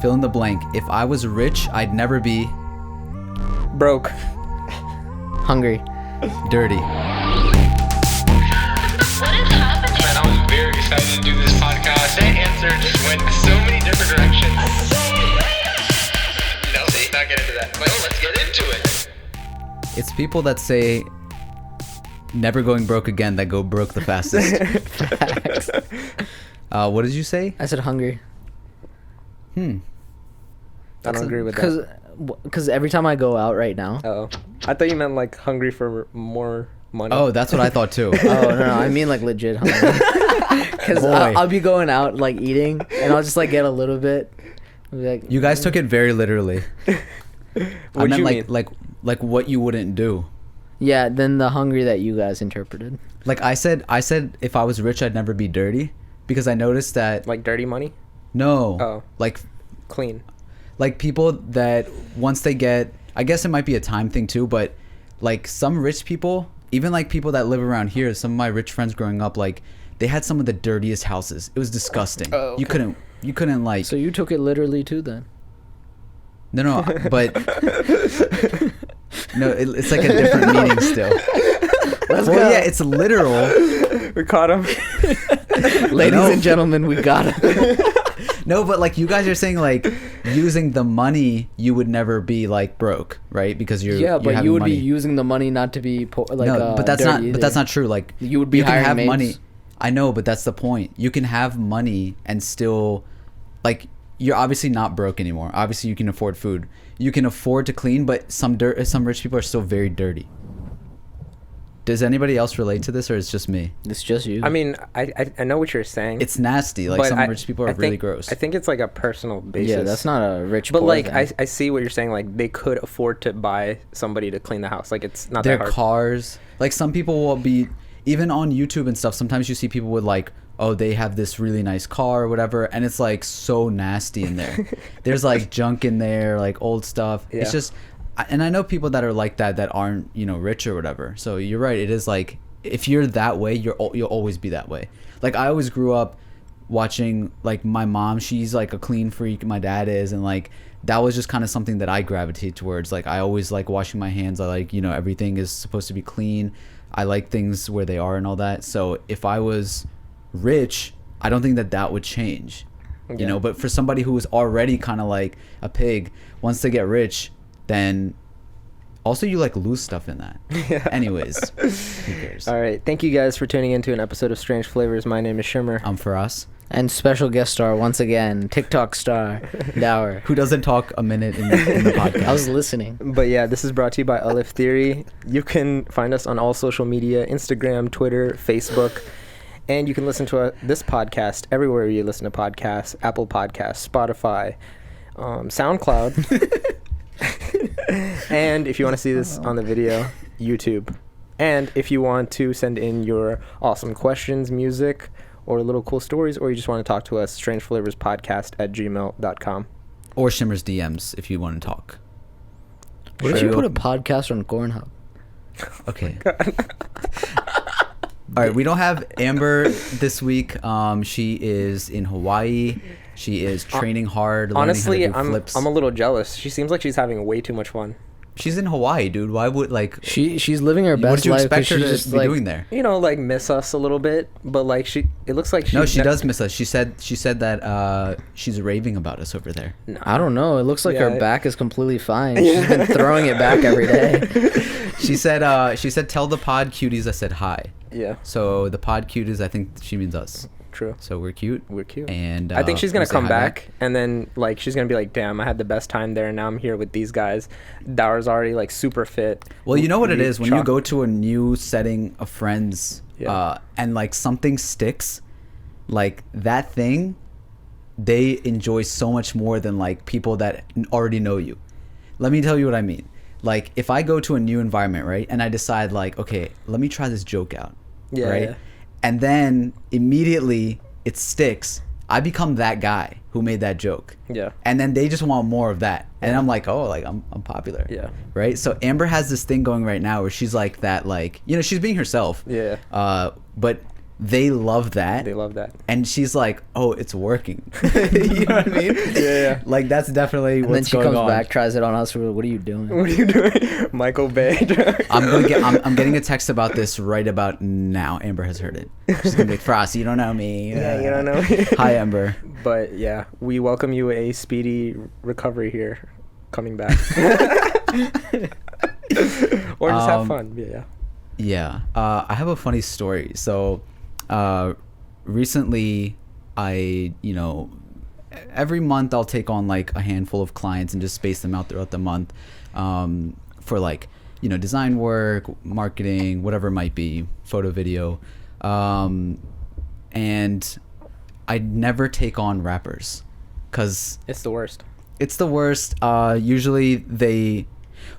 fill in the blank. If I was rich, I'd never be broke, hungry, dirty. What is happening? Man, I was very excited to do this podcast. That answer just went so many different directions. No, see, not get into that. Well, let's get into it. It's people that say never going broke again that go broke the fastest. Facts. What did you say? I said hungry. I don't agree with that. Because every time I go out right now. Oh, I thought you meant like hungry for more money. Oh, that's what I thought too. Oh no, I mean like legit hungry. Because I'll be going out like eating, and I'll just like get a little bit. I'll be like, You guys took it very literally. I meant you like mean? like what you wouldn't do. Yeah, then the hungry that you guys interpreted. Like I said if I was rich, I'd never be dirty, because I noticed that Like dirty money? no, Oh. like Clean. like people that once they get, I guess it might be a time thing too, but like some rich people, even like people that live around here, some of my rich friends growing up, like they had some of the dirtiest houses. It was disgusting. Oh, okay. You couldn't like So you took it literally too then. no, but no, it's like a different meaning still. Let's Well, go. yeah, it's literal. We caught him. Ladies No. and gentlemen, we got it. No, but like you guys are saying, like using the money, you would never be like broke, right? Because you're Yeah, but having you would money. be using the money not to be like. No, but that's not. But that's not true. Like You would be can hiring have maids. money. I know, but that's the point. You can have money and still, like, you're obviously not broke anymore. Obviously, you can afford food. You can afford to clean, but some rich people are still very dirty. Does anybody else relate to this, or it's just me? It's just you. I mean, I know what you're saying. It's nasty. Like but some rich people are I really think- gross. I think it's like a personal basis. yeah, that's not a rich. But poor like, thing. I see what you're saying. Like, they could afford to buy somebody to clean the house. Like, it's not Their that hard. cars. Like some people will be, even on YouTube and stuff, sometimes you see people with like, oh, they have this really nice car or whatever, and it's like so nasty in there. There's like junk in there, like old stuff. Yeah. It's just, and I know people that are like that aren't, you know, rich or whatever. So you're right. It is like, if you're that way, you'll always be that way. Like I always grew up watching, like my mom, she's like a clean freak, my dad is, and like that was just kind of something that I gravitate towards. Like I always like washing my hands. I like, you know, everything is supposed to be clean. I like things where they are and all that. So if I was rich, I don't think that would change, you Yeah. know. But for somebody who is already kind of like a pig, once they get rich, then also you like lose stuff in that. Yeah. Anyways, who cares? All right. Thank you guys for tuning into an episode of Strange Flavors. My name is Shimmer. For us, and special guest star once again, TikTok star Dower. who doesn't talk a minute in the podcast. I was listening. But yeah, this is brought to you by Alif Theory. You can find us on all social media, Instagram, Twitter, Facebook. And you can listen to this podcast everywhere you listen to podcasts, Apple Podcasts, Spotify, SoundCloud. And if you want to see this on the video, YouTube. And if you want to send in your awesome questions, music, or little cool stories, or you just want to talk to us, strangeflavorspodcast@gmail.com. Or Shimmer's DMs if you want to talk. What if Sure. you put a podcast on Pornhub? Okay. All right, we don't have Amber this week. She is in Hawaii. She is training hard. learning Honestly, how to do flips. I'm a little jealous. She seems like she's having way too much fun. She's in Hawaii, dude. Why would like? She's living her What best did you life. 'cause expect her she's to just be like, doing there? You know, like miss us a little bit, but like it looks like No, she does miss us. She said that she's raving about us over there. I don't know. It looks like Yeah. her back is completely fine. She's been throwing it back every day. She said tell the pod cuties I said hi. Yeah, So the pod cuties, I think she means us. true. So we're cute. We're cute. And I think she's gonna we'll say come hi back, and then like she's gonna be like, "Damn, I had the best time there, and now I'm here with these guys." Dower's already like super fit. Well, you know what it We is when you chalk- go to a new setting of friends, Yeah. and like something sticks, like that thing, they enjoy so much more than like people that already know you. Let me tell you what I mean. Like if I go to a new environment, right, and I decide like, okay, let me try this joke out, Yeah, right, yeah. and then immediately it sticks. I become that guy who made that joke. Yeah. And then they just want more of that. And I'm like, oh, like I'm popular. Yeah. Right? So Amber has this thing going right now where she's like that, like, you know, she's being herself. Yeah. But they love that. They love that. And she's like, oh, it's working. You know what I mean? Yeah. Like, that's definitely And then what's she going comes on. back, tries it on us. What are you doing? What are you doing? Michael Bay. I'm getting a text about this right about now. Amber has heard it. She's gonna be like, Frost, you don't know me. Yeah, you don't know me. Hi, Amber. But yeah, we welcome you a speedy recovery here, coming back. Or just have fun. Yeah. Yeah. I have a funny story. So, recently, every month I'll take on like a handful of clients and just space them out throughout the month, for like, design work, marketing, whatever it might be, photo, video. And I never take on rappers because It's the worst. it's the worst. Usually the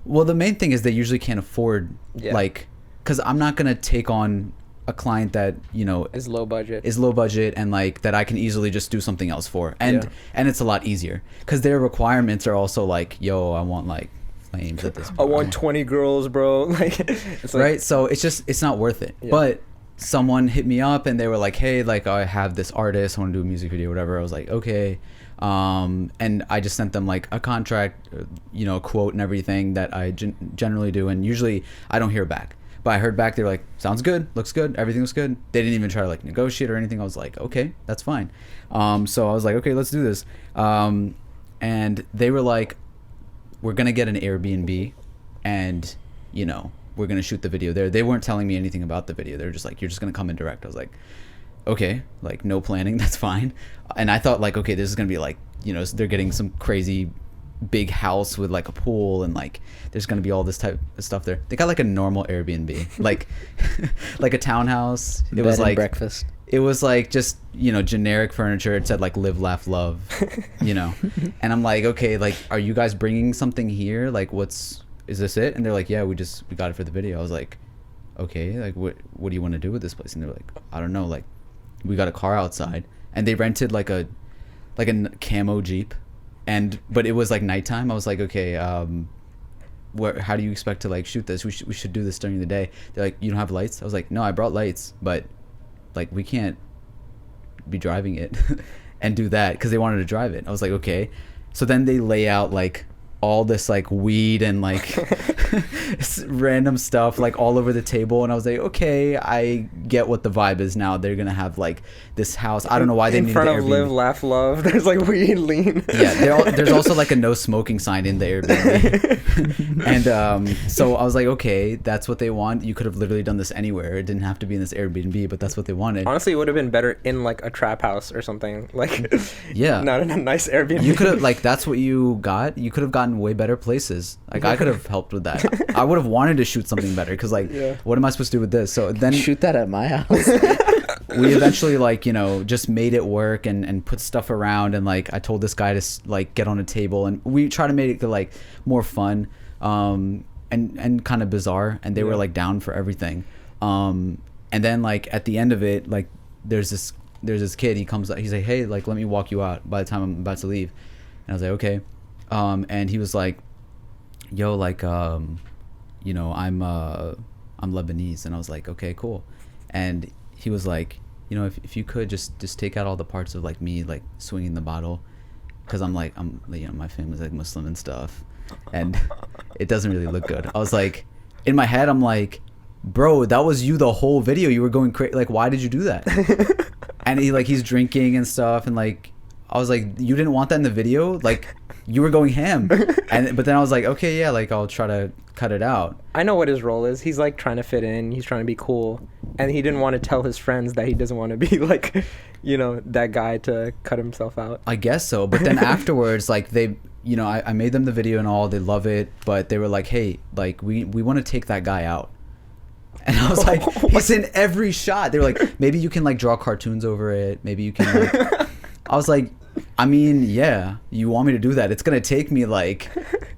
main thing is they usually can't afford, Yeah. like, because I'm not going to take on a client that, It's low budget. is low budget and like that I can easily just do something else for. And Yeah. and it's a lot easier because their requirements are also like, yo, I want like flames at this I point. want 20 girls, bro. Like, it's like, Right? So it's not worth it. Yeah. But someone hit me up and they were like, hey, like I have this artist, I want to do a music video, whatever. I was like, okay. And I just sent them like a contract, a quote and everything that I generally do. And usually I don't hear back. But I heard back, they were like, sounds good, looks good, everything looks good. They didn't even try to like negotiate or anything. I was like, okay, that's fine. So I was like, okay, let's do this. And they were like, we're going to get an Airbnb and, we're going to shoot the video there. They weren't telling me anything about the video. They were just like, you're just going to come in direct. I was like, okay, like no planning, that's fine. And I thought like, okay, this is going to be like, they're getting some crazy big house with like a pool and like there's going to be all this type of stuff there. They got like a normal Airbnb, like like a townhouse. It Bed was and like breakfast. It was like just, generic furniture. It said like live, laugh, love, And I'm like, okay, like are you guys bringing something here? Like is this it? And they're like, yeah, we got it for the video. I was like, okay, like what do you want to do with this place? And they're like, I don't know, like we got a car outside. And they rented like a camo Jeep, but it was like nighttime. I was like, okay, how do you expect to like shoot this? We should do this during the day. They're like, you don't have lights? I was like, no, I brought lights, but like we can't be driving it and do that because they wanted to drive it. I was like, okay. So then they lay out like all this like weed and like random stuff like all over the table, and I was like, okay, I get what the vibe is now. They're gonna have like this house. I don't know why they in needed front the of Airbnb. live, laugh, love. There's like weed, lean. Yeah, there's also like a no smoking sign in the Airbnb. And so I was like, okay, that's what they want. You could have literally done this anywhere. It didn't have to be in this Airbnb, but that's what they wanted. Honestly, it would have been better in like a trap house or something. Like, yeah, not in a nice Airbnb. You could have like that's what you got. You could have gotten way better places. Like I could have helped with that. I would have wanted to shoot something better because like, what am I supposed to do with this? So then Shoot that at my house. we eventually like just made it work and put stuff around, and like I told this guy to like get on a table, and we try to make it like more fun and kind of bizarre, and they were like down for everything. And then like at the end of it, like there's this kid, he comes up, he's like, hey, like let me walk you out by the time I'm about to leave. And I was like, okay. And he was like, yo, like I'm Lebanese. And I was like, okay, cool. And he was like, if you could just take out all the parts of like me like swinging the bottle, because I'm my family's like Muslim and stuff, and it doesn't really look good. I was like, in my head I'm like, bro, that was you the whole video. You were going crazy. Like, why did you do that? And he's drinking and stuff, and like I was like, you didn't want that in the video? Like, you were going ham. But then I was like, okay, yeah, like I'll try to cut it out. I know what his role is. He's like trying to fit in. He's trying to be cool. And he didn't want to tell his friends that he doesn't want to be like, that guy to cut himself out. I guess so. But then afterwards, like they, I made them the video and all, they love it. But they were like, hey, like we want to take that guy out. And I was like, he's in every shot. They were like, maybe you can like draw cartoons over it. Maybe you can like, I was like, I mean, yeah, you want me to do that? It's going to take me like,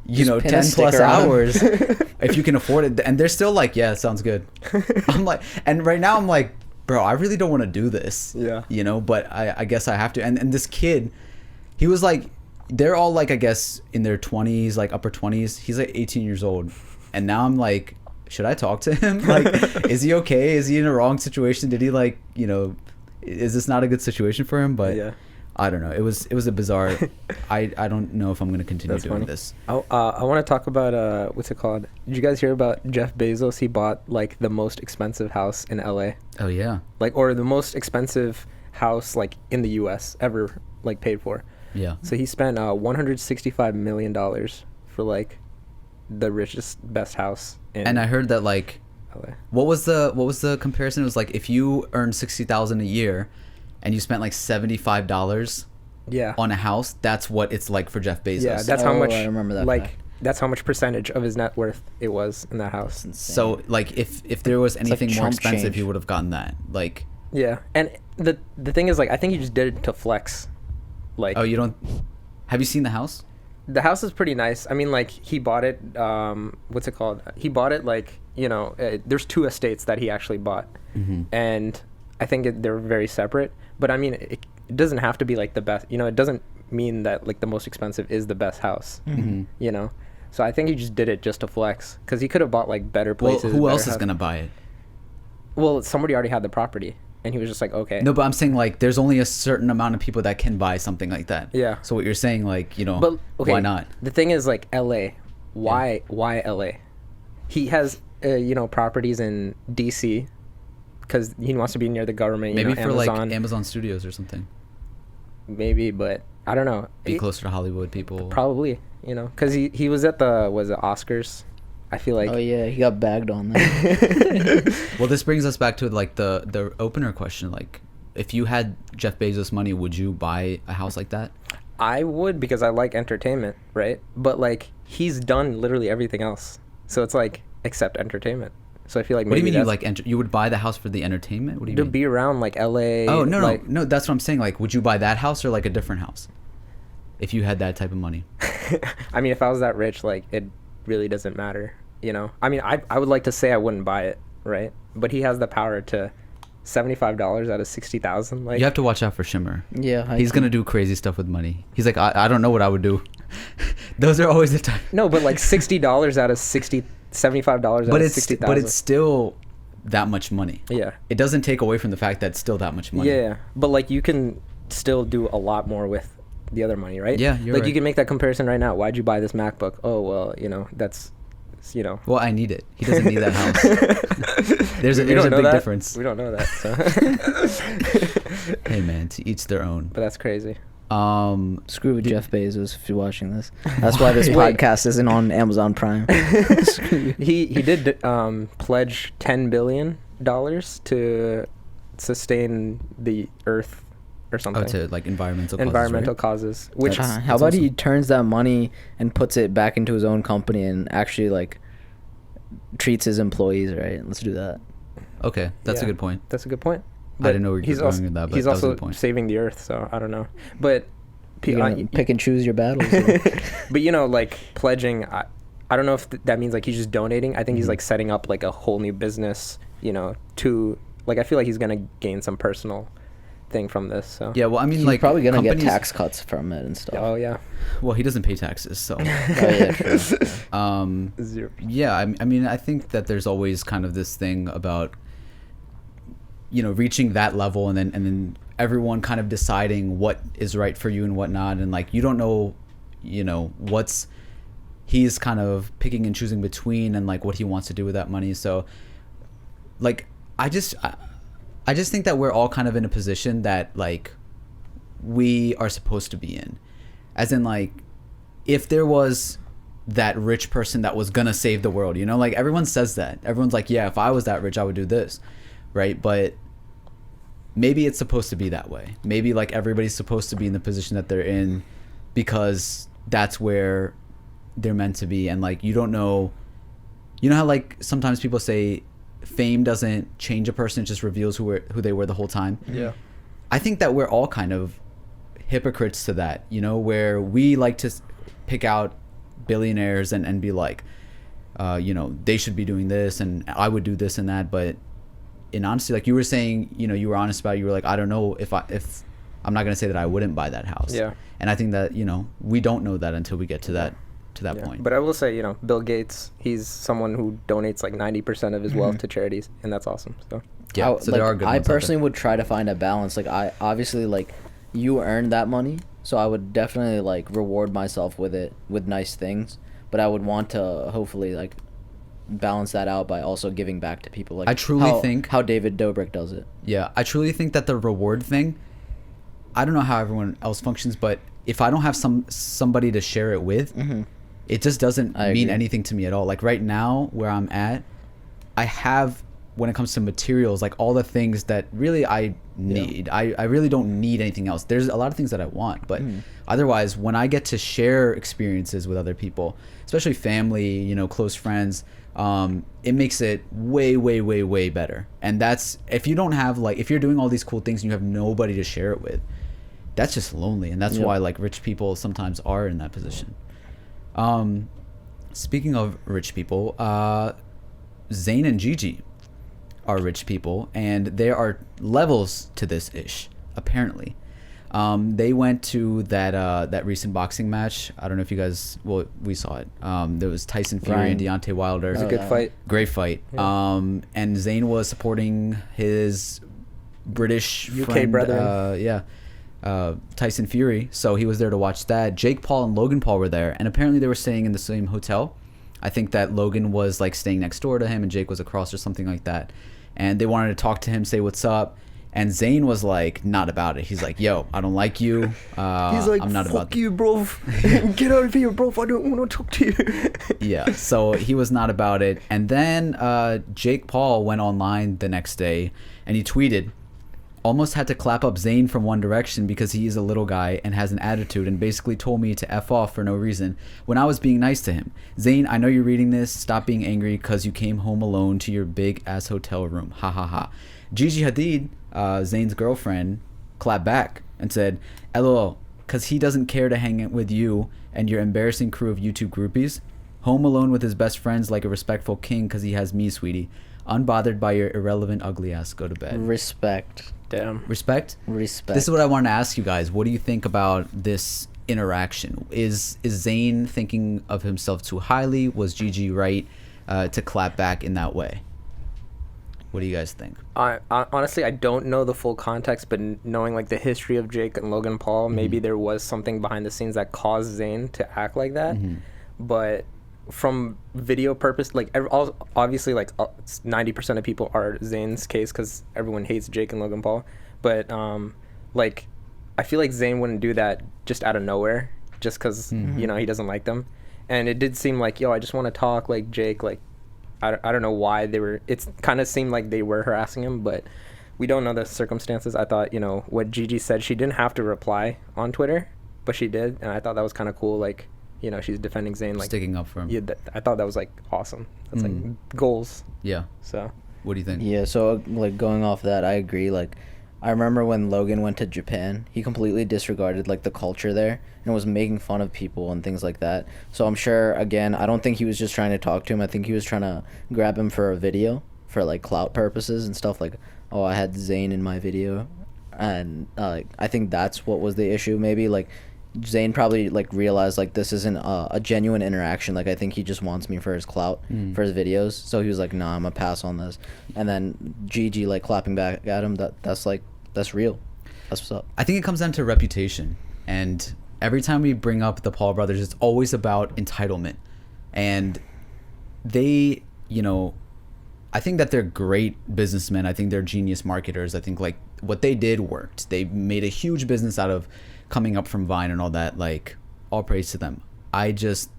10 plus hours if you can afford it. And they're still like, yeah, sounds good. I'm like, and right now I'm like, bro, I really don't want to do this. Yeah. But I guess I have to. And this kid, he was like, they're all like, I guess in their 20s, like upper 20s. He's like 18 years old. And now I'm like, should I talk to him? Like, is he okay? Is he in a wrong situation? Did he like, you know, is this not a good situation for him? But Yeah. I don't know. It was a bizarre. I don't know if I'm gonna continue That's doing funny. this. I want to talk about what's it called? Did you guys hear about Jeff Bezos? He bought like the most expensive house in LA, Oh yeah, like, or the most expensive house like in the U.S. ever like paid for. yeah. So he spent $165 million for like the richest, best house in And I heard that like, LA. what was the comparison? It was like if you earned $60,000 a year, and you spent like $75 Yeah. on a house, that's what it's like for Jeff Bezos. Yeah, that's how Oh, much. I remember that Like, fact. that's how much percentage of his net worth it was in that house. So like if there was like anything more chump expensive, change. he would have gotten that. Like, Yeah, and the thing is, like, I think he just did it to flex. Like, oh, you don't. Have you seen the house? the house is pretty nice. I mean, like, he bought it. What's it called? He bought it like, you know, there's 2 estates that he actually bought, and I think they're very separate. But I mean, it doesn't have to be like the best. You know, it doesn't mean that like the most expensive is the best house. You know, so I think he just did it just to flex, because he could have bought like better Well, places. who better else is house- gonna buy it? Well, somebody already had the property, and he was just like, okay. No, but I'm saying like there's only a certain amount of people that can buy something like that. Yeah. So what you're saying, like, you know, But okay, why not? The thing is, like, LA. Why LA? He has you know, properties in DC because he wants to be near the government. Maybe you know, for Amazon, like Amazon Studios or something. maybe, but I don't know. Be closer to Hollywood people. Probably, you know, because he was at the Oscars. I feel like. Oh yeah, he got bagged on that. Well, this brings us back to like the opener question. Like, if you had Jeff Bezos money, would you buy a house like that? I would, because I like entertainment, right? But like, he's done literally everything else, so it's like, except entertainment. So I feel like What do you maybe mean you that's- like you would buy the house for the entertainment? What do you to mean? be around like LA? Oh no, like, no, that's what I'm saying. Like, would you buy that house or like a different house if you had that type of money? I mean, if I was that rich, like, it really doesn't matter, you know? I mean, I would like to say I wouldn't buy it, right? But he has the power to $75 out of 60,000. Like, You have to watch out for Shimmer. Yeah, He's gonna do crazy stuff with money. He's like, I don't know what I would do. Those are always the time. no, but like $60 out of $75 out But of it's 60,000. but it's still that much money. Yeah. It doesn't take away from the fact that it's still that much money. Yeah, but like, you can still do a lot more with the other money, right? Yeah, you're like, right. you can make that comparison right now. Why'd you buy this MacBook? Oh, well, you know, that's, you know. Well, I need it. He doesn't need that house. There's a We don't know big that. difference. We don't know that, so. Hey man, to each their own. But that's crazy. Screw Jeff Bezos if you're watching this. That's why this Wait. podcast isn't on Amazon Prime. Screw you. He did pledge $10 billion to sustain the earth or something. Oh, to like environmental causes, which That's- How about he awesome. turns that money and puts it back into his own company and actually like treats his employees right? Let's do that. Okay, that's a Yeah. good point. That's a good point. I didn't know where you he's were also, going with that, but he's that was a also good point. saving the earth, so I don't know. But You're gonna pick and choose your battles. or- but you know, like, pledging, I don't know if that means like he's just donating. I think he's like setting up like a whole new business, you know, to like, I feel like he's gonna gain some personal thing from this. So Yeah, well, I mean, He's like probably gonna get companies- tax cuts from it and stuff. Oh yeah. Well, he doesn't pay taxes, so. Oh, yeah, true. Um, yeah, I mean, I think that there's always kind of this thing about, you know, reaching that level and then everyone kind of deciding what is right for you and what not, and like you don't know, you know, he's kind of picking and choosing between and like what he wants to do with that money. So, like, I just think that we're all kind of in a position that like we are supposed to be in, as in like if there was that rich person that was gonna save the world, you know, like everyone says that, everyone's like, yeah, if I was that rich I would do this, right? But maybe it's supposed to be that way. Maybe like everybody's supposed to be in the position that they're in because that's where they're meant to be. And like you don't know, you know how like sometimes people say fame doesn't change a person, it just reveals who they were the whole time. Yeah. I think that we're all kind of hypocrites to that, you know, where we like to pick out billionaires and be like, you know, they should be doing this and I would do this and that. But in honesty, like you were saying, you know, you were honest about it. You were like, I don't know if I'm not going to say that I wouldn't buy that house. Yeah. And I think that, you know, we don't know that until we get to that to that point. But I will say, Bill Gates, he's someone who donates like 90% of his wealth to charities, and that's awesome. So Yeah, so there are good I ones out there. personally would try to find a balance. Like, I obviously, like, you earned that money, so I would definitely, like, reward myself with it, with nice things. But I would want to hopefully, like, balance that out by also giving back to people. Like, I truly think how David Dobrik does it. Yeah, I truly think that the reward thing, I don't know how everyone else functions, but if I don't have somebody to share it with, it just doesn't mean anything to me at all. Like right now where I'm at, I have, when it comes to materials, like all the things that really I need. I really don't need anything else. There's a lot of things that I want, but otherwise when I get to share experiences with other people, especially family, close friends, it makes it way, way, way, way better. And that's, if you don't have, like, if you're doing all these cool things and you have nobody to share it with, that's just lonely. And that's why, like, rich people sometimes are in that position. Speaking of rich people, Zayn and Gigi are rich people, and there are levels to this ish, apparently. They went to that recent boxing match. I don't know if you guys, well, we saw it. There was Tyson Fury and Deontay Wilder. it was a good fight. Great fight. Yeah. And Zayn was supporting his British UK friend, brethren. Tyson Fury. So he was there to watch that. Jake Paul and Logan Paul were there, and apparently they were staying in the same hotel. I think that Logan was like staying next door to him, and Jake was across or something like that. And they wanted to talk to him, say what's up. And Zayn was like, not about it. He's like, yo, I don't like you. He's like, I'm not fuck about you, bro. Get out of here, bro. I don't want to talk to you. Yeah, so he was not about it. And then Jake Paul went online the next day and he tweeted, almost had to clap up Zayn from One Direction because he is a little guy and has an attitude, and basically told me to F off for no reason when I was being nice to him. Zayn, I know you're reading this. Stop being angry because you came home alone to your big ass hotel room. Ha ha ha. Gigi Hadid, Zayn's girlfriend, clapped back and said, LOL, because he doesn't care to hang out with you and your embarrassing crew of YouTube groupies. Home alone with his best friends like a respectful king because he has me, sweetie. Unbothered by your irrelevant, ugly ass. Go to bed. Respect. Damn. Respect? Respect. This is what I wanted to ask you guys. What do you think about this interaction? Is Zayn thinking of himself too highly? Was Gigi right to clap back in that way? What do you guys think? I honestly, I don't know the full context, but knowing like the history of Jake and Logan Paul, maybe there was something behind the scenes that caused Zayn to act like that. But from video purpose, like obviously, like 90% of people are Zayn's case because everyone hates Jake and Logan Paul. But like, I feel like Zayn wouldn't do that just out of nowhere, just because he doesn't like them. And it did seem like, yo, I just want to talk like Jake, like. I don't know why they were. It kind of seemed like they were harassing him, but we don't know the circumstances. I thought, what Gigi said, she didn't have to reply on Twitter, but she did, and I thought that was kind of cool. Like, she's defending Zayn, like sticking up for him. Yeah, I thought that was like awesome. That's like goals. Yeah. So. What do you think? Yeah. So like going off that, I agree. Like, I remember when Logan went to Japan, he completely disregarded like the culture there and was making fun of people and things like that. So I'm sure, again, I don't think he was just trying to talk to him. I think he was trying to grab him for a video for like clout purposes and stuff, like, oh, I had Zayn in my video. And I think that's what was the issue. Maybe like Zayn probably like realized like this isn't a genuine interaction. Like, I think he just wants me for his clout, for his videos. So he was like, nah, I'm gonna pass on this. And then Gigi like clapping back at him, that's real. That's what's up. I think it comes down to reputation. And every time we bring up the Paul brothers, it's always about entitlement. And they, I think that they're great businessmen. I think they're genius marketers. I think like what they did worked. They made a huge business out of coming up from Vine and all that. Like, all praise to them. I just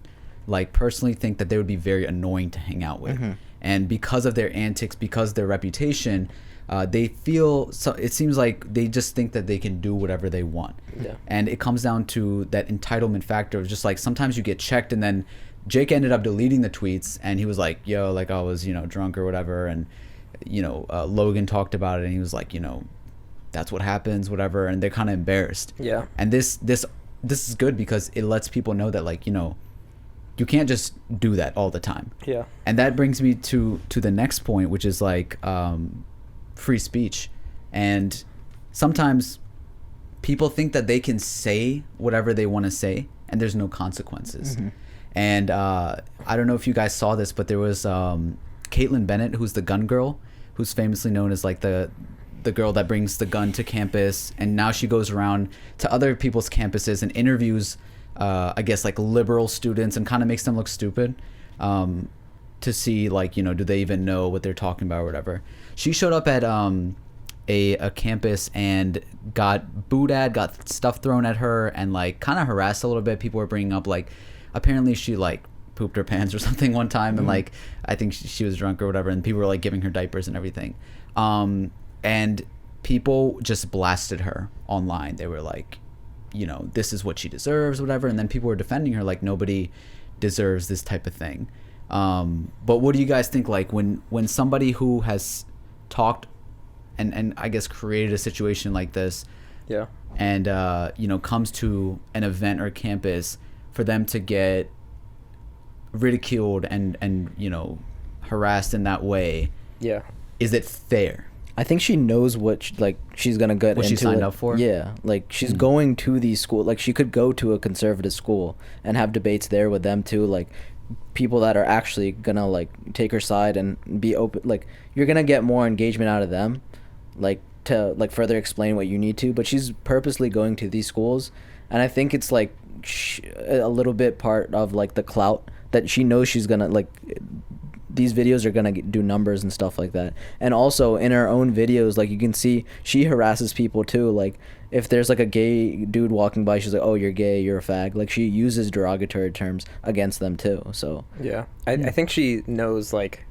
like personally think that they would be very annoying to hang out with. And because of their antics, because of their reputation, they feel, so it seems like they just think that they can do whatever they want. Yeah. And it comes down to that entitlement factor of just like sometimes you get checked, and then Jake ended up deleting the tweets and he was like, yo, like I was, drunk or whatever. And, Logan talked about it and he was like, that's what happens, whatever. And they're kind of embarrassed. Yeah. And this is good because it lets people know that like, you can't just do that all the time. Yeah. And that brings me to the next point, which is like, free speech. And sometimes people think that they can say whatever they want to say and there's no consequences. And I don't know if you guys saw this, but there was Kaitlin Bennett, who's the gun girl, who's famously known as like the girl that brings the gun to campus, and now she goes around to other people's campuses and interviews I guess like liberal students and kind of makes them look stupid, to see like, you know, do they even know what they're talking about or whatever. She showed up at a campus and got booed at, got stuff thrown at her, and like kind of harassed a little bit. People were bringing up like apparently she like pooped her pants or something one time, and like I think she was drunk or whatever, and people were like giving her diapers and everything. And people just blasted her online. They were like, you know, this is what she deserves, whatever. And then people were defending her like nobody deserves this type of thing. But what do you guys think, like when somebody who has talked and I guess created a situation like this, yeah, and you know, comes to an event or campus, for them to get ridiculed and you know, harassed in that way, yeah, is it fair? I think she knows what she's gonna get What into. she signed it. up for? Yeah, like she's going to these school. Like she could go to a conservative school and have debates there with them too. Like people that are actually gonna like take her side and be open. Like you're gonna get more engagement out of them, like to like further explain what you need to. But she's purposely going to these schools, and I think it's like a little bit part of like the clout that she knows she's gonna like. These videos are gonna do numbers and stuff like that. And also in her own videos, like you can see she harasses people too. Like if there's like a gay dude walking by, she's like, oh, you're gay, you're a fag. Like she uses derogatory terms against them too. So yeah, I think she knows like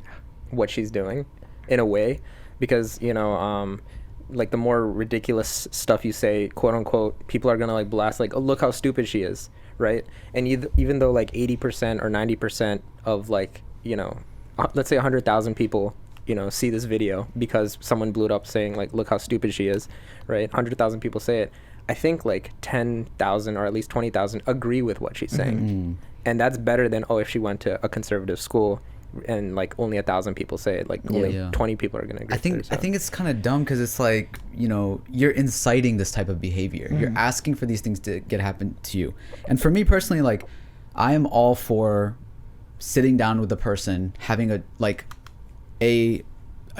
what she's doing in a way, because you know, like the more ridiculous stuff you say, quote unquote, people are gonna like blast like, oh, look how stupid she is, right? And even though like 80% or 90% of like, you know, let's say 100,000 people, you know, see this video because someone blew it up saying like, look how stupid she is, right? 100,000 people say it. I think like 10,000 or at least 20,000 agree with what she's saying. And that's better than, oh, if she went to a conservative school and like only 1,000 people say it, like only 20 people are gonna agree. I think it's kind of dumb, because it's like, you know, you're inciting this type of behavior. You're asking for these things to happen to you. And for me personally, like I am all for sitting down with the person, having a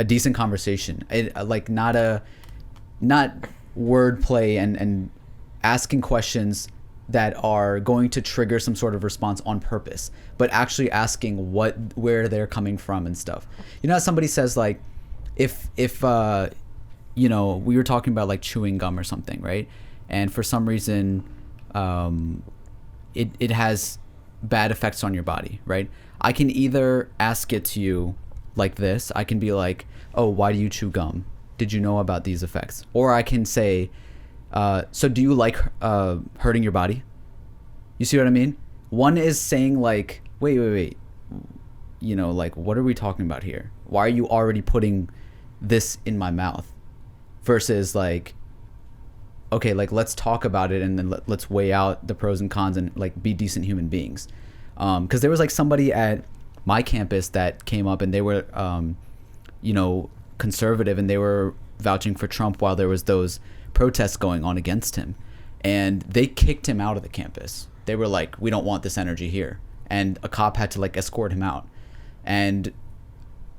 decent conversation, like not wordplay and asking questions that are going to trigger some sort of response on purpose, but actually asking where they're coming from and stuff. You know how somebody says like, if you know, we were talking about like chewing gum or something, right? And for some reason it has bad effects on your body, right? I can either ask it to you like this. I can be like, oh, why do you chew gum? Did you know about these effects? Or I can say, so do you like hurting your body? You see what I mean? One is saying like, wait, you know, like, what are we talking about here? Why are you already putting this in my mouth? Versus like, okay, like let's talk about it, and then let's weigh out the pros and cons and like be decent human beings. Because there was like somebody at my campus that came up, and they were you know, conservative, and they were vouching for Trump while there was those protests going on against him, and they kicked him out of the campus. They were like, we don't want this energy here, and a cop had to like escort him out. And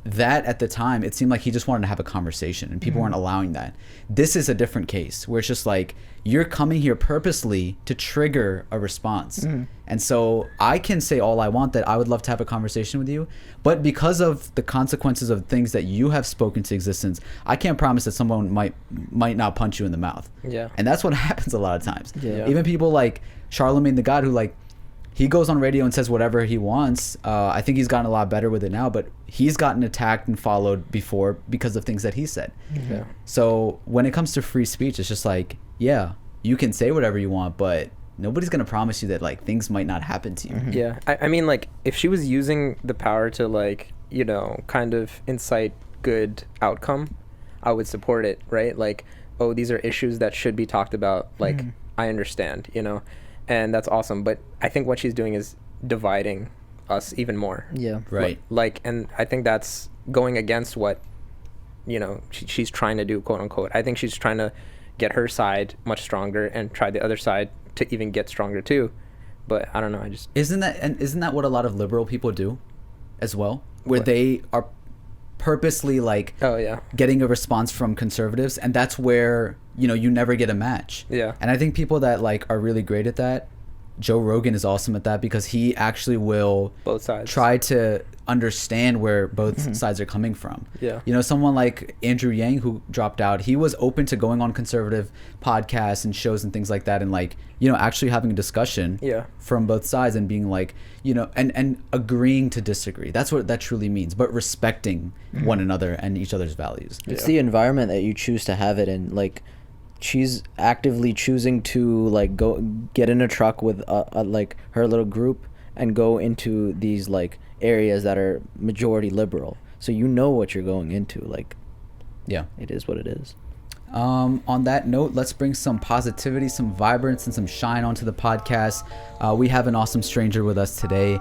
that at the time, it seemed like he just wanted to have a conversation, and people weren't allowing that. This is a different case where it's just like, you're coming here purposely to trigger a response. And so I can say all I want, that I would love to have a conversation with you, but because of the consequences of things that you have spoken to existence, I can't promise that someone might not punch you in the mouth. Yeah. And that's what happens a lot of times. Yeah. Even people like Charlemagne the God, who like, he goes on radio and says whatever he wants. I think he's gotten a lot better with it now, but he's gotten attacked and followed before because of things that he said. Yeah. So when it comes to free speech, it's just like, yeah, you can say whatever you want, but nobody's going to promise you that like things might not happen to you. Yeah. I mean, like, if she was using the power to like, you know, kind of incite good outcome, I would support it, right? Like, oh, these are issues that should be talked about. Like, I understand, you know, and that's awesome. But I think what she's doing is dividing us even more. yeah, Right. Like, and I think that's going against what, you know, she's trying to do, quote unquote. I think she's trying to get her side much stronger and try the other side to even get stronger too. But I don't know. I just Isn't that what a lot of liberal people do as well? Where What? they are purposely like oh yeah, getting a response from conservatives, and that's where, you know, you never get a match. Yeah. And I think people that like are really great at that, Joe Rogan is awesome at that because he actually will both sides. try to understand where both sides are coming from. Yeah. You know, someone like Andrew Yang, who dropped out, he was open to going on conservative podcasts and shows and things like that, and like, you know, actually having a discussion Yeah. from both sides and being like, you know, and agreeing to disagree. That's what that truly means, but respecting one another and each other's values. It's Yeah. the environment that you choose to have it in. Like, she's actively choosing to like go get in a truck with like her little group and go into these like areas that are majority liberal. So you know what you're going into. Like, Yeah. it is what it is. On that note, let's bring some positivity, some vibrance, and some shine onto the podcast. We have an awesome stranger with us today.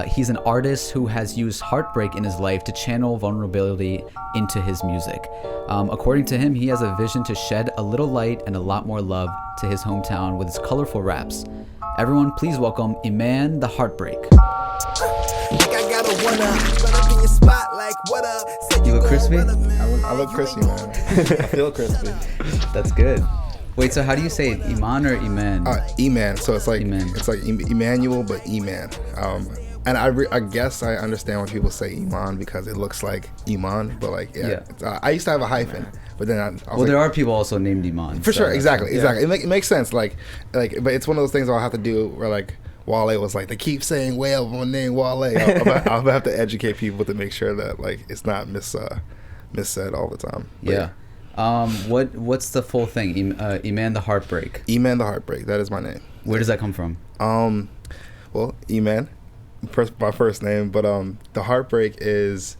He's an artist who has used heartbreak in his life to channel vulnerability into his music. According to him, he has a vision to shed a little light and a lot more love to his hometown with his colorful raps. Everyone, please welcome EMAN the Heartbreak. You look crispy? I look crispy, man. I feel crispy. That's good. Wait, so how do you say it? Iman or Eman? E-man. So it's like Eman. it's like Emmanuel, but E-man. And I guess I understand when people say Iman because it looks like Iman, but like Yeah. I used to have a hyphen, but then I was Well, like, there are people also named Iman. for so sure, that's exactly. fine. It makes sense. Like, but it's one of those things I'll have to do where like Wale was like, they keep saying Wale, my name Wale. I'll have to educate people to make sure that like it's not missaid all the time. But Yeah. What's the full thing? Eman the Heartbreak. E-man the Heartbreak. That is my name. Where does that come from? Well, E-man, my first name, but the Heartbreak is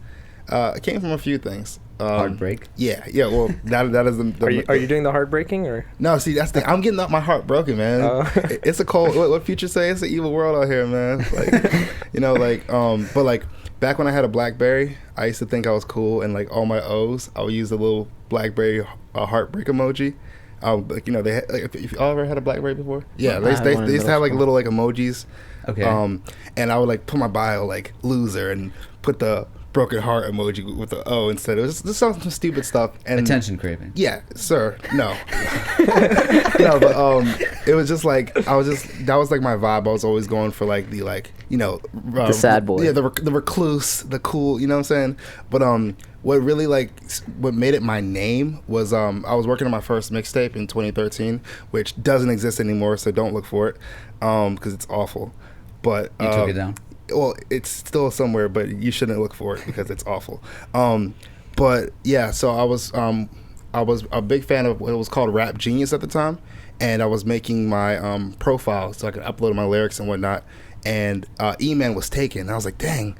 it came from a few things. Heartbreak. Yeah. Well, that is the. Are you doing the heartbreaking or? No, see, that's the. I'm getting up my heart broken, man. Oh. It's a cold. What Future say? It's an evil world out here, man. Like, you know, like but like back when I had a BlackBerry, I used to think I was cool, and like all my O's, I would use the little BlackBerry heartbreak emoji. Like, you know, they had, like, if you all ever had a BlackBerry before, yeah, I had they one in used to have like middle little like emojis. Okay. And I would like put my bio like loser and put the broken heart emoji with the O instead. It was just some stupid stuff. And Attention craving. yeah, sir. No. No, but it was just like that was like my vibe. I was always going for like the like, you know, The sad boy. Yeah, the recluse, the cool, you know what I'm saying? But what really like what made it my name was I was working on my first mixtape in 2013, which doesn't exist anymore, so don't look for it because it's awful. But You took it down. well, it's still somewhere, but you shouldn't look for it because it's awful. But yeah, so I was a big fan of what was called Rap Genius at the time, and I was making my profile so I could upload my lyrics and whatnot. And E-Man was taken. I was like, dang,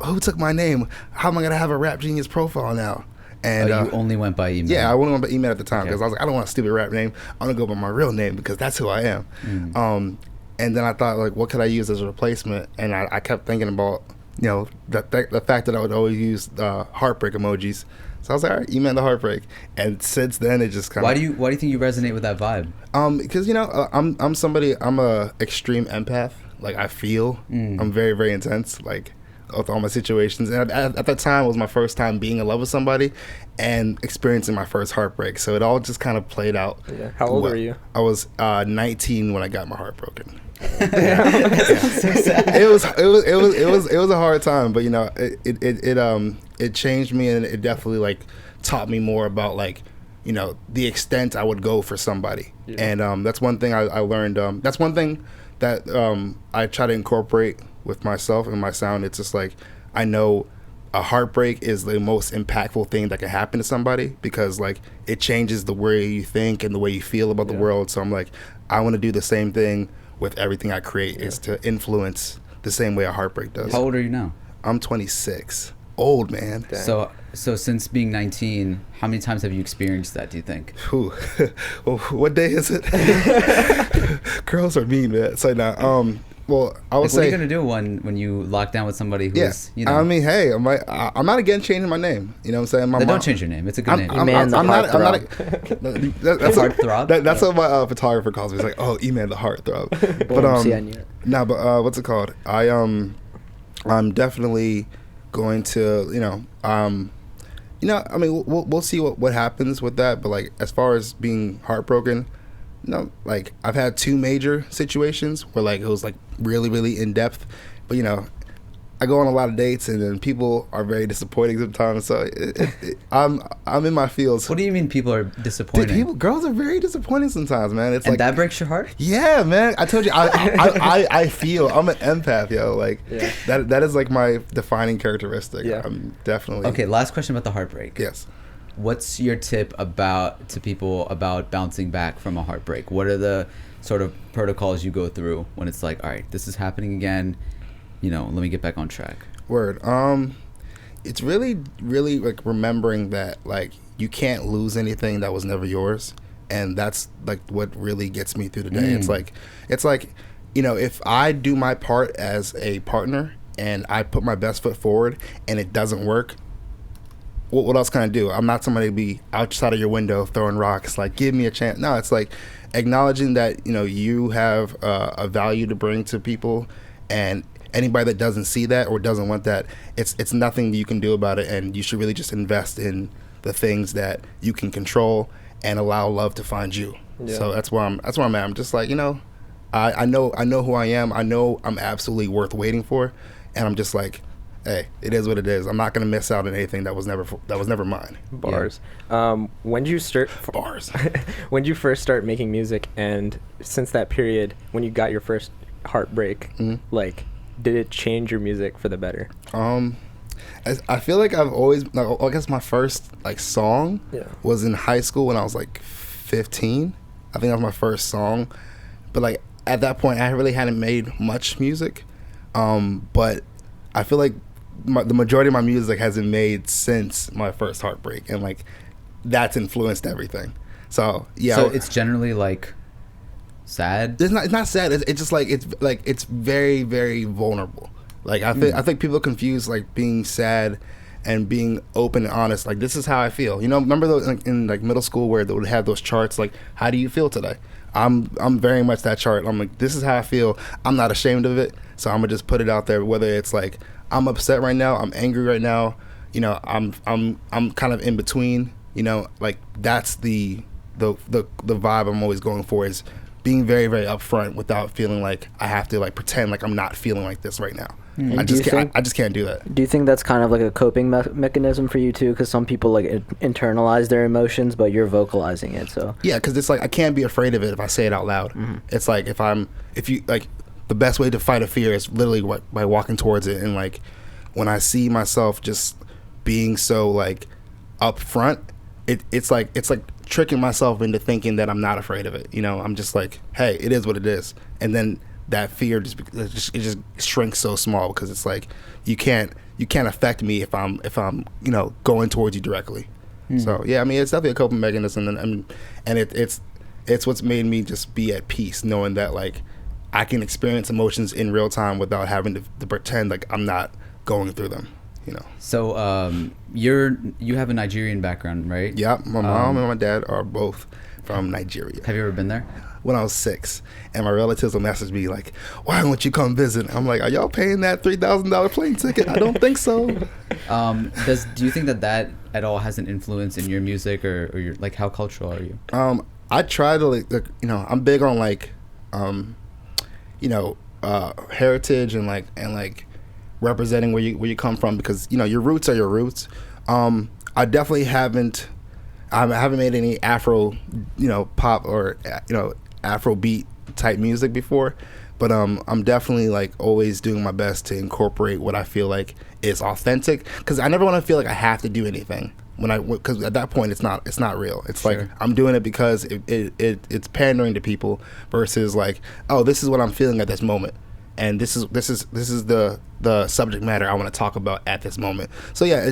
who took my name? How am I gonna have a Rap Genius profile now? And You only went by Eman. yeah, I went by E-Man at the time Okay. because I was like, I don't want a stupid rap name. I'm gonna go by my real name because that's who I am. And then I thought, like, what could I use as a replacement? And I kept thinking about, you know, the fact that I would always use heartbreak emojis. So I was like, all right, E-Man the Heartbreak. And since then, it just kind of. Why do you think you resonate with that vibe? Because, you know, I'm a extreme empath. Like, I feel. I'm very, very intense. Like, with all my situations. And at that time, it was my first time being in love with somebody and experiencing my first heartbreak. So it all just kind of played out. Yeah. How old were you? I was 19 when I got my heart broken. So sad. It was a hard time, but you know, it changed me, and it definitely like taught me more about like, you know, the extent I would go for somebody. Yeah. And that's one thing I learned. That's one thing that I try to incorporate with myself and my sound. It's just like, I know a heartbreak is the most impactful thing that can happen to somebody because like it changes the way you think and the way you feel about the world. So I'm like, I want to do the same thing with everything I create, is to influence the same way a heartbreak does. How old are you now? I'm 26. Old, man. So since being 19, how many times have you experienced that, do you think? Whew. Well, what day is it? Girls are mean, man. So now, Well, I would Like, say. what are you gonna do when you lock down with somebody who's Yes, you know? I mean, hey, I'm not against changing my name. You know what I'm saying? Then don't change your name. It's a good name. EMAN the Heartthrob. That's Heartthrob? That's what my photographer calls me. He's like, "Oh, EMAN the Heartthrob." Boom, see, I knew it. What's it called? I'm definitely going to, I mean, we'll see what happens with that. But like, as far as being heartbroken, like I've had 2 major situations where like it was like really, really in depth. But I go on a lot of dates, and then people are very disappointing sometimes. So I'm in my feels. What do you mean people are disappointing? Dude, girls are very disappointing sometimes, man. It's and like that breaks your heart? yeah, man. I told you, I feel I'm an empath, yo. Like that is like my defining characteristic. Yeah. I'm definitely Okay, last question about the heartbreak. Yes. What's your tip to people about bouncing back from a heartbreak? What are the sort of protocols you go through when it's like, all right, this is happening again, let me get back on track? Word. It's really, really like remembering that like you can't lose anything that was never yours, and that's like what really gets me through the day. It's like if I do my part as a partner and I put my best foot forward and it doesn't work, what else can I do? I'm not somebody to be outside of your window throwing rocks like, give me a chance. No, it's like acknowledging that you have a value to bring to people, and anybody that doesn't see that or doesn't want that, it's nothing you can do about it, and you should really just invest in the things that you can control and allow love to find you. Yeah. So that's where I'm at. I'm just like, I know who I am. I know I'm absolutely worth waiting for, and I'm just like, hey, it is what it is. I'm not gonna miss out on anything that was never mine. Bars. When did you start? Bars. When did you first start making music, and since that period, when you got your first heartbreak, like, did it change your music for the better? I feel like I've always, I guess my first like song was in high school when I was like 15. I think that was my first song, but like at that point I really hadn't made much music. But I feel like the majority of my music hasn't made since my first heartbreak, and like that's influenced everything. So yeah. So it's generally like sad? It's not sad. It's just like it's very, very vulnerable. Like I think people confuse like being sad and being open and honest. Like, this is how I feel. Remember those in like middle school where they would have those charts like, how do you feel today? I'm very much that chart. I'm like, this is how I feel. I'm not ashamed of it, so I'm gonna just put it out there. Whether it's like I'm upset right now, I'm angry right now, I'm kind of in between. Like that's the vibe I'm always going for, is being very, very upfront without feeling like I have to like pretend like I'm not feeling like this right now. I just can't do that. Do you think that's kind of like a coping mechanism for you too? Because some people like internalize their emotions, but you're vocalizing it. So yeah, because it's like I can't be afraid of it if I say it out loud. It's like if you like, the best way to fight a fear is literally by walking towards it. And like when I see myself just being so like upfront, it's like tricking myself into thinking that I'm not afraid of it. I'm just like, hey, it is what it is. And then that fear just shrinks so small, because it's like you can't affect me if I'm going towards you directly. So yeah, I mean, it's definitely a coping mechanism, and it's what's made me just be at peace, knowing that like I can experience emotions in real time without having to pretend like I'm not going through them. So you have a Nigerian background, right? Yeah, my mom and my dad are both from Nigeria. Have you ever been there? When I was 6, and my relatives will message me like, why don't you come visit? I'm like, are y'all paying that $3,000 plane ticket? I don't think so. Do you think that at all has an influence in your music, or your, like, how cultural are you? I try to like I'm big on like heritage and like representing where you come from, because your roots are your roots. I definitely haven't made any Afro pop or Afrobeat type music before, but I'm definitely like always doing my best to incorporate what I feel like is authentic, because I never want to feel like I have to do anything because at that point it's not real. It's sure. Like I'm doing it because it's pandering to people, versus like, oh, this is what I'm feeling at this moment, and this is the subject matter I want to talk about at this moment. So yeah,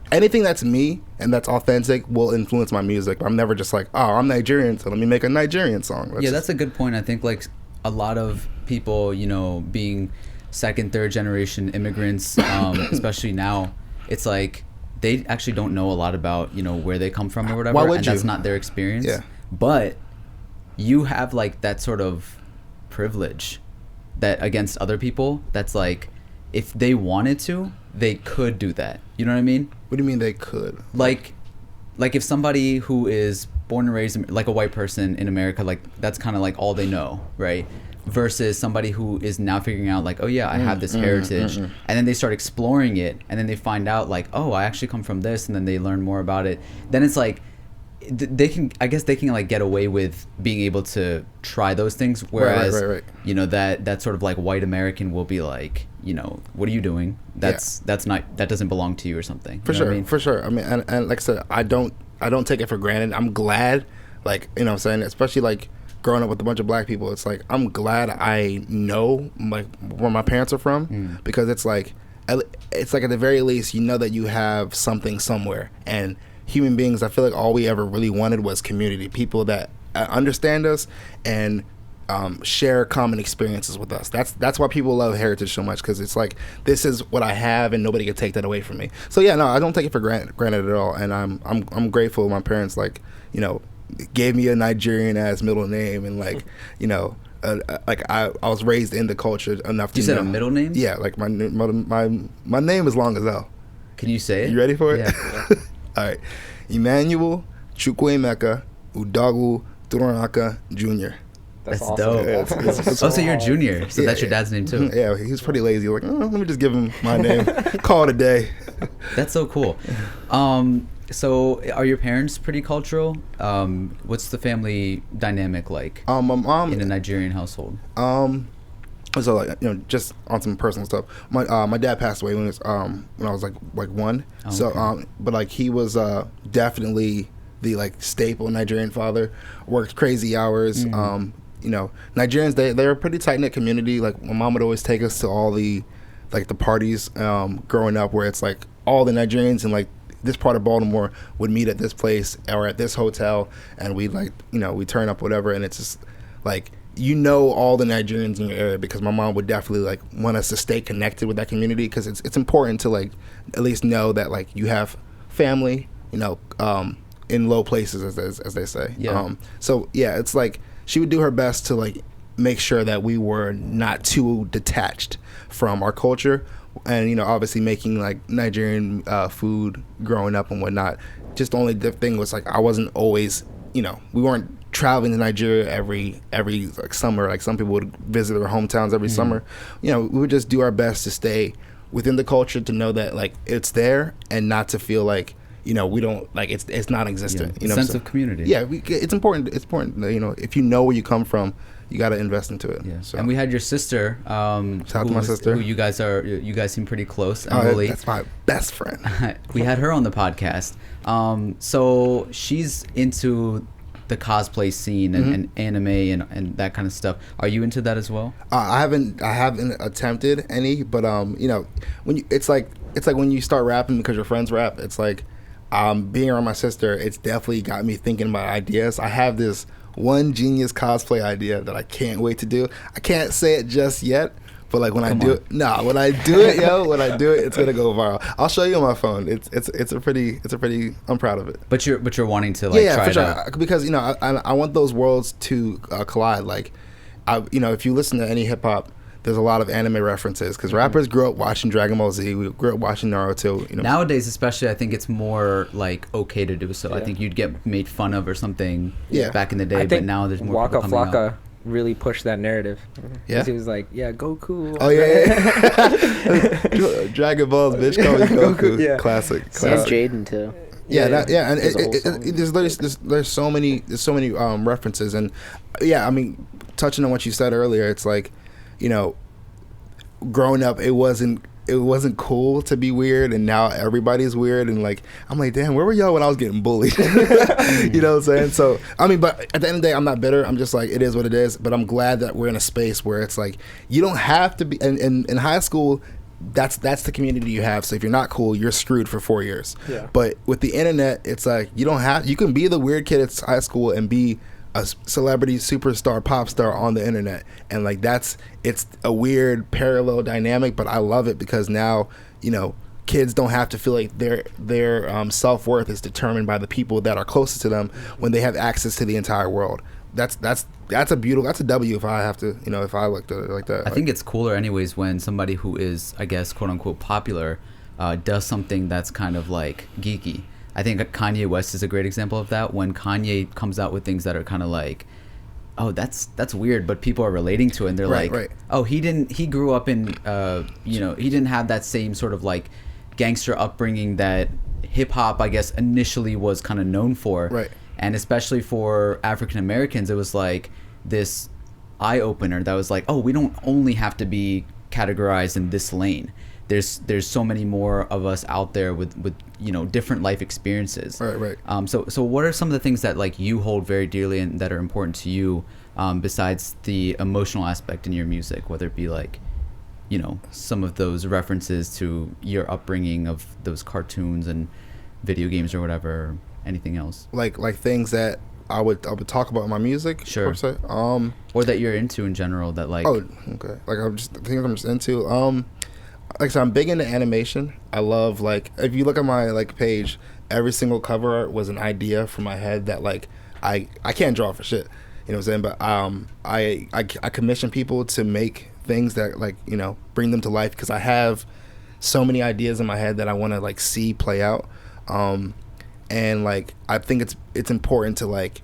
anything that's me and that's authentic will influence my music. I'm never just like, oh, I'm Nigerian, so let me make a Nigerian song. That's a good point. I think like a lot of people, you know, being second, third generation immigrants, especially now, it's like they actually don't know a lot about, you know, where they come from or whatever. Why would and you? that's not their experience. Yeah. But you have like that sort of privilege that against other people, that's like, if they wanted to, they could do that. You know what I mean? What do you mean they could? Like if somebody who is born and raised like a white person in America, like that's kind of like all they know, right? Versus somebody who is now figuring out like, oh yeah, I have this heritage, and then they start exploring it, and then they find out like, oh, I actually come from this, and then they learn more about it. Then it's like they can like get away with being able to try those things, whereas right. you know that sort of like white American will be like, you know, what are you doing? That's not, that doesn't belong to you or something. For You know sure, what I mean? for sure. I mean, and like I said, I don't take it for granted. I'm glad, like, you know what I'm saying, especially like growing up with a bunch of black people, it's like I'm glad I know like where my parents are from, because it's like at the very least you know that you have something somewhere. And human beings, I feel like all we ever really wanted was community, people that understand us and share common experiences with us. That's why people love heritage so much, because it's like, this is what I have and nobody can take that away from me. So yeah, no, I don't take it for granted at all, and I'm grateful my parents, like, you know, gave me a Nigerian as middle name, and like, you know, like I was raised in the culture enough to You said know. a middle name? Yeah, like my name is long as hell. Can you say it? You ready for it? Yeah. All right. Emmanuel Chukwuemeka Udagu Turanaka Jr. That's awesome. dope. Yeah, it's Oh, so you're junior. So Yeah, that's your dad's name too. Yeah, he's pretty lazy. Like, let me just give him my name. Call it a day. That's so cool. So are your parents pretty cultural? What's the family dynamic like My mom in a Nigerian household? So like, you know, just on some personal stuff. My dad passed away when I was like one. Oh, so okay. but like he was definitely the like staple Nigerian father. Worked crazy hours. You know, Nigerians, they're a pretty tight knit community. Like my mom would always take us to all the like the parties growing up, where it's like all the Nigerians in like this part of Baltimore would meet at this place or at this hotel, and we like, you know, we turn up whatever, and it's just like, you know, all the Nigerians in your area, because my mom would definitely like want us to stay connected with that community, because it's important to like at least know that like you have family, you know, in low places, as they say. Yeah. So yeah, it's like she would do her best to like make sure that we were not too detached from our culture, and you know, obviously making like Nigerian food growing up and whatnot. Just the only thing was like, I wasn't always, you know, we weren't traveling to Nigeria every like summer, like some people would visit their hometowns every summer. You know, we would just do our best to stay within the culture, to know that like it's there, and not to feel like, you know, we don't like it's non-existent. Yeah. You know, Sense of community. Yeah, it's important. It's important. You know, if you know where you come from, you got to invest into it. Yeah. So. And we had your sister. Shout out to my sister. Who you guys seem pretty close. Oh, Emily. that's my best friend. We had her on the podcast. So she's into the cosplay scene and anime and that kind of stuff. Are you into that as well? I haven't attempted any, but you know, when it's like when you start rapping because your friends rap, it's like being around my sister, it's definitely got me thinking about ideas. I have this one genius cosplay idea that I can't wait to do. I can't say it just yet, but like when I do it, it's gonna go viral. I'll show you on my phone. It's a pretty. I'm proud of it. But you're wanting to like try for it sure. out. Because you know, I want those worlds to collide. Like, you know, if you listen to any hip hop, there's a lot of anime references, because rappers grew up watching Dragon Ball Z. We grew up watching Naruto. You know, Nowadays, especially, I think it's more like okay to do so. I think you'd get made fun of or something back in the day, but now there's more Waka people coming Flocka out. really pushed that narrative. Yeah? He was like, yeah, Goku. Oh yeah. Dragon Balls, bitch, call me Goku. Yeah. Classic. And Jaden too. And There's a whole there's so many references, and yeah, I mean, touching on what you said earlier, it's like, you know, growing up, it wasn't cool to be weird, and now everybody's weird, and like, I'm like, damn, where were y'all when I was getting bullied? You know what I'm saying? So I mean, but at the end of the day, I'm not bitter. I'm just like, it is what it is. But I'm glad that we're in a space where it's like, you don't have to be in high school. That's the community you have. So if you're not cool, you're screwed for 4 years. Yeah. But with the internet, it's like, you can be the weird kid at high school and be a celebrity, superstar, pop star on the internet, and like it's a weird parallel dynamic, but I love it because now, you know, kids don't have to feel like their self-worth is determined by the people that are closest to them when they have access to the entire world. That's a W if I have to, you know, if I looked at it like that. I think it's cooler anyways when somebody who is, I guess, quote unquote popular does something that's kind of like geeky. I think Kanye West is a great example of that. When Kanye comes out with things that are kind of like, oh, that's weird, but people are relating to it, and they're like, oh, he grew up in, you know, he didn't have that same sort of like gangster upbringing that hip hop, I guess, initially was kind of known for. Right. And especially for African Americans, it was like this eye opener that was like, oh, we don't only have to be categorized in this lane. There's so many more of us out there with you know, different life experiences. Right. So what are some of the things that like you hold very dearly and that are important to you, besides the emotional aspect in your music, whether it be like, you know, some of those references to your upbringing of those cartoons and video games or whatever, or anything else? Like things that I would talk about in my music. Sure. Or that you're into in general that like. Oh, okay. Like things I'm just into. Like I said, I'm big into animation. I love, like, if you look at my like page, every single cover art was an idea from my head that like I can't draw for shit. You know what I'm saying? But I commission people to make things that, like, you know, bring them to life, because I have so many ideas in my head that I want to like see play out. And like I think it's important to like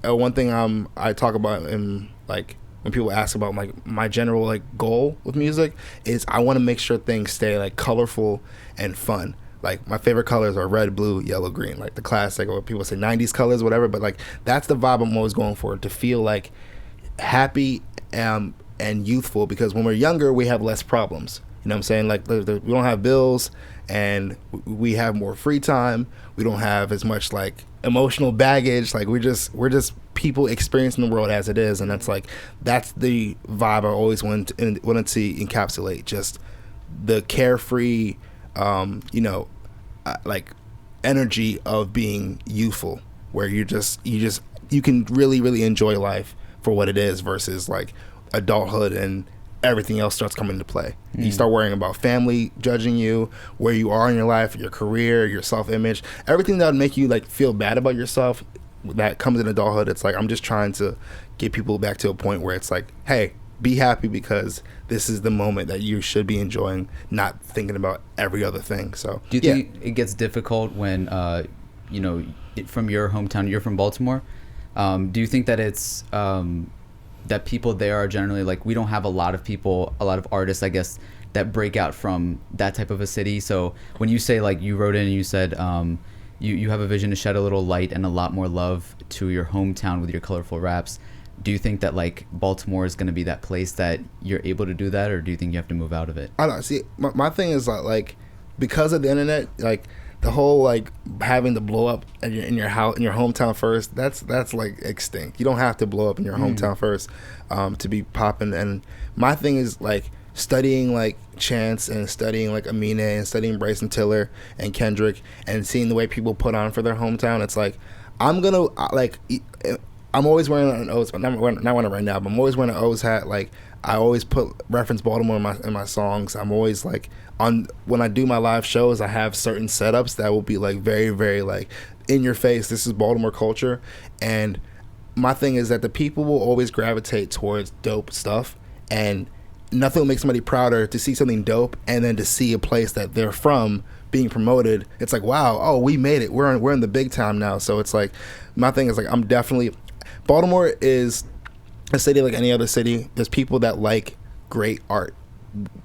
one thing I talk about in like when people ask about like my general like goal with music is I want to make sure things stay like colorful and fun. Like my favorite colors are red, blue, yellow, green, like the classic, or people say 90s colors, whatever, but like that's the vibe I'm always going for, to feel like happy and youthful, because when we're younger we have less problems. You know what I'm saying? Like we don't have bills and we have more free time. We don't have as much like emotional baggage. Like we're just people experiencing the world as it is, and that's the vibe I always wanted to encapsulate. Just the carefree, you know, like energy of being youthful, where you can really enjoy life for what it is, versus like adulthood and everything else starts coming into play. You start worrying about family judging you, where you are in your life, your career, your self-image, everything that would make you like feel bad about yourself. That comes in adulthood. It's like I'm just trying to get people back to a point where it's like, hey, be happy, because this is the moment that you should be enjoying, not thinking about every other thing. So do you think it gets difficult when you know, from your hometown, you're from Baltimore, do you think that it's that people there are generally like, we don't have a lot of artists, I guess, that break out from that type of a city? So when you say, like, you wrote in and you said you have a vision to shed a little light and a lot more love to your hometown with your colorful raps, do you think that like Baltimore is going to be that place that you're able to do that, or do you think you have to move out of it? I don't see. My thing is like because of the internet, like the whole like having to blow up in your house, in your hometown first, that's like extinct. You don't have to blow up in your hometown first to be popping. And my thing is like studying like Chance and studying like Amine and studying Bryson Tiller and Kendrick and seeing the way people put on for their hometown. It's like I'm always wearing an O's, not wearing it right now, but I'm always wearing an O's hat. Like I always reference Baltimore in my songs. I'm always like when I do my live shows, I have certain setups that will be like very, very like in your face. This is Baltimore culture. And my thing is that the people will always gravitate towards dope stuff, and nothing will make somebody prouder to see something dope and then to see a place that they're from being promoted. It's like, wow, oh, we made it. We're in the big time now. So it's like, my thing is like, Baltimore is a city like any other city. There's people that like great art.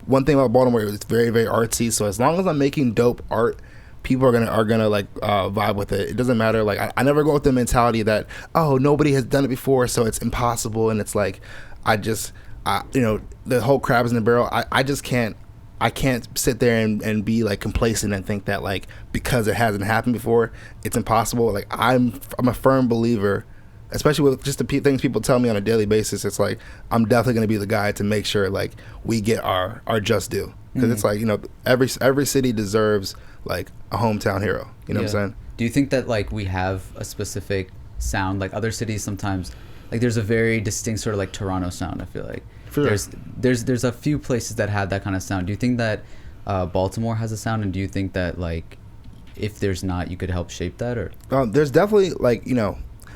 One thing about Baltimore is it's very, very artsy. So as long as I'm making dope art, people are gonna like vibe with it. It doesn't matter. Like I never go with the mentality that, oh, nobody has done it before, so it's impossible. And it's like, you know, the whole crabs in the barrel. I just can't. I can't sit there and be like complacent and think that like because it hasn't happened before, it's impossible. Like I'm a firm believer, especially with just the things people tell me on a daily basis. It's like I'm definitely going to be the guy to make sure like we get our just due, because it's like, you know, every city deserves like a hometown hero. You know what I'm saying? Do you think that like we have a specific sound. Like other cities sometimes, like there's a very distinct sort of like Toronto sound. I feel like For sure. there's a few places that have that kind of sound. Do you think that Baltimore has a sound, and do you think that like if there's not, you could help shape that? Or There's definitely like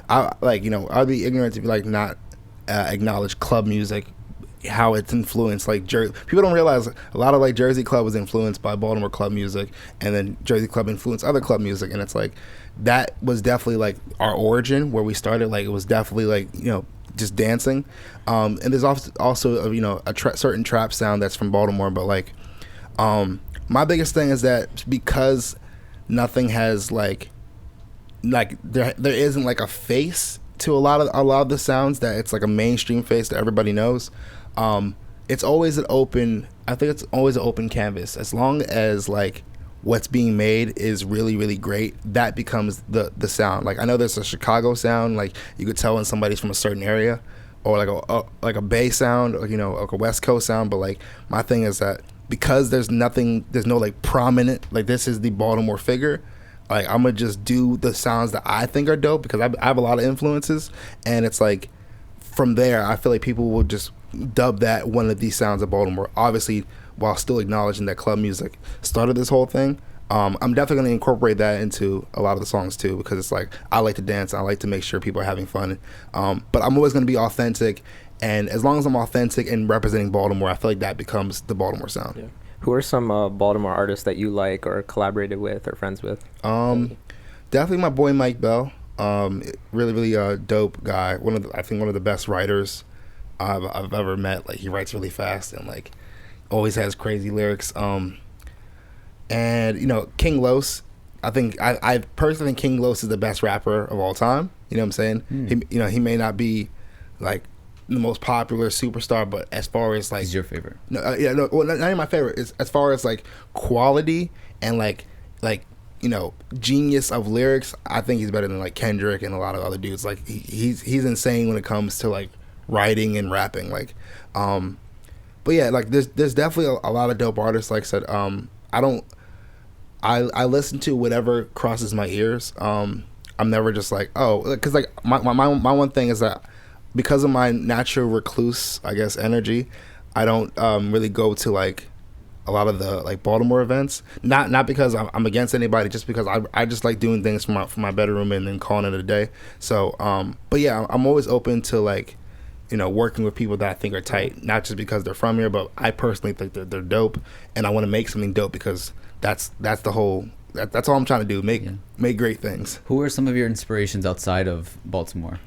I'd be ignorant to like not acknowledge club music, how it's influenced like people don't realize a lot of like Jersey club was influenced by Baltimore club music, and then Jersey club influenced other club music, and it's like that was definitely like our origin where we started. Like it was definitely like just dancing, and there's also a certain trap sound that's from Baltimore, but like my biggest thing is that because nothing has like there isn't like a face to a lot of the sounds, that it's like a mainstream face that everybody knows. It's always an open canvas. As long as like what's being made is really, really great, that becomes the sound. Like I know there's a Chicago sound, like you could tell when somebody's from a certain area, or like a Bay sound, or like a West Coast sound. But like my thing is that because there's no like prominent, like this is the Baltimore figure, like I'm gonna just do the sounds that I think are dope because I have a lot of influences, and it's like from there I feel like people will just dub that one of these sounds of Baltimore, obviously while still acknowledging that club music started this whole thing. I'm definitely going to incorporate that into a lot of the songs too, because it's like I like to dance, I like to make sure people are having fun, but I'm always going to be authentic, and as long as I'm authentic and representing Baltimore, I feel like that becomes the Baltimore sound. Yeah. Who are some Baltimore artists that you like or collaborated with or friends with? Definitely my boy Mike Bell. Really, really dope guy. I think one of the best writers I've ever met. Like he writes really fast and like always has crazy lyrics. And King Los, I personally think King Los is the best rapper of all time. You know what I'm saying? He may not be like the most popular superstar, but as far as like, he's your favorite? Well, not even my favorite. It's as far as like quality and like genius of lyrics, I think he's better than like Kendrick and a lot of other dudes. Like he's insane when it comes to like writing and rapping. Like, but yeah, like there's definitely a lot of dope artists. Like I said, I listen to whatever crosses my ears. I'm never just like, because like my one thing is that because of my natural recluse, I guess, energy, I don't really go to like a lot of the like Baltimore events. Not because I'm against anybody, just because I just like doing things from my bedroom and then calling it a day. So but yeah, I'm always open to like working with people that I think are tight, not just because they're from here, but I personally think that they're dope, and I want to make something dope because that's the whole. That's all I'm trying to do. Make great things. Who are some of your inspirations outside of Baltimore?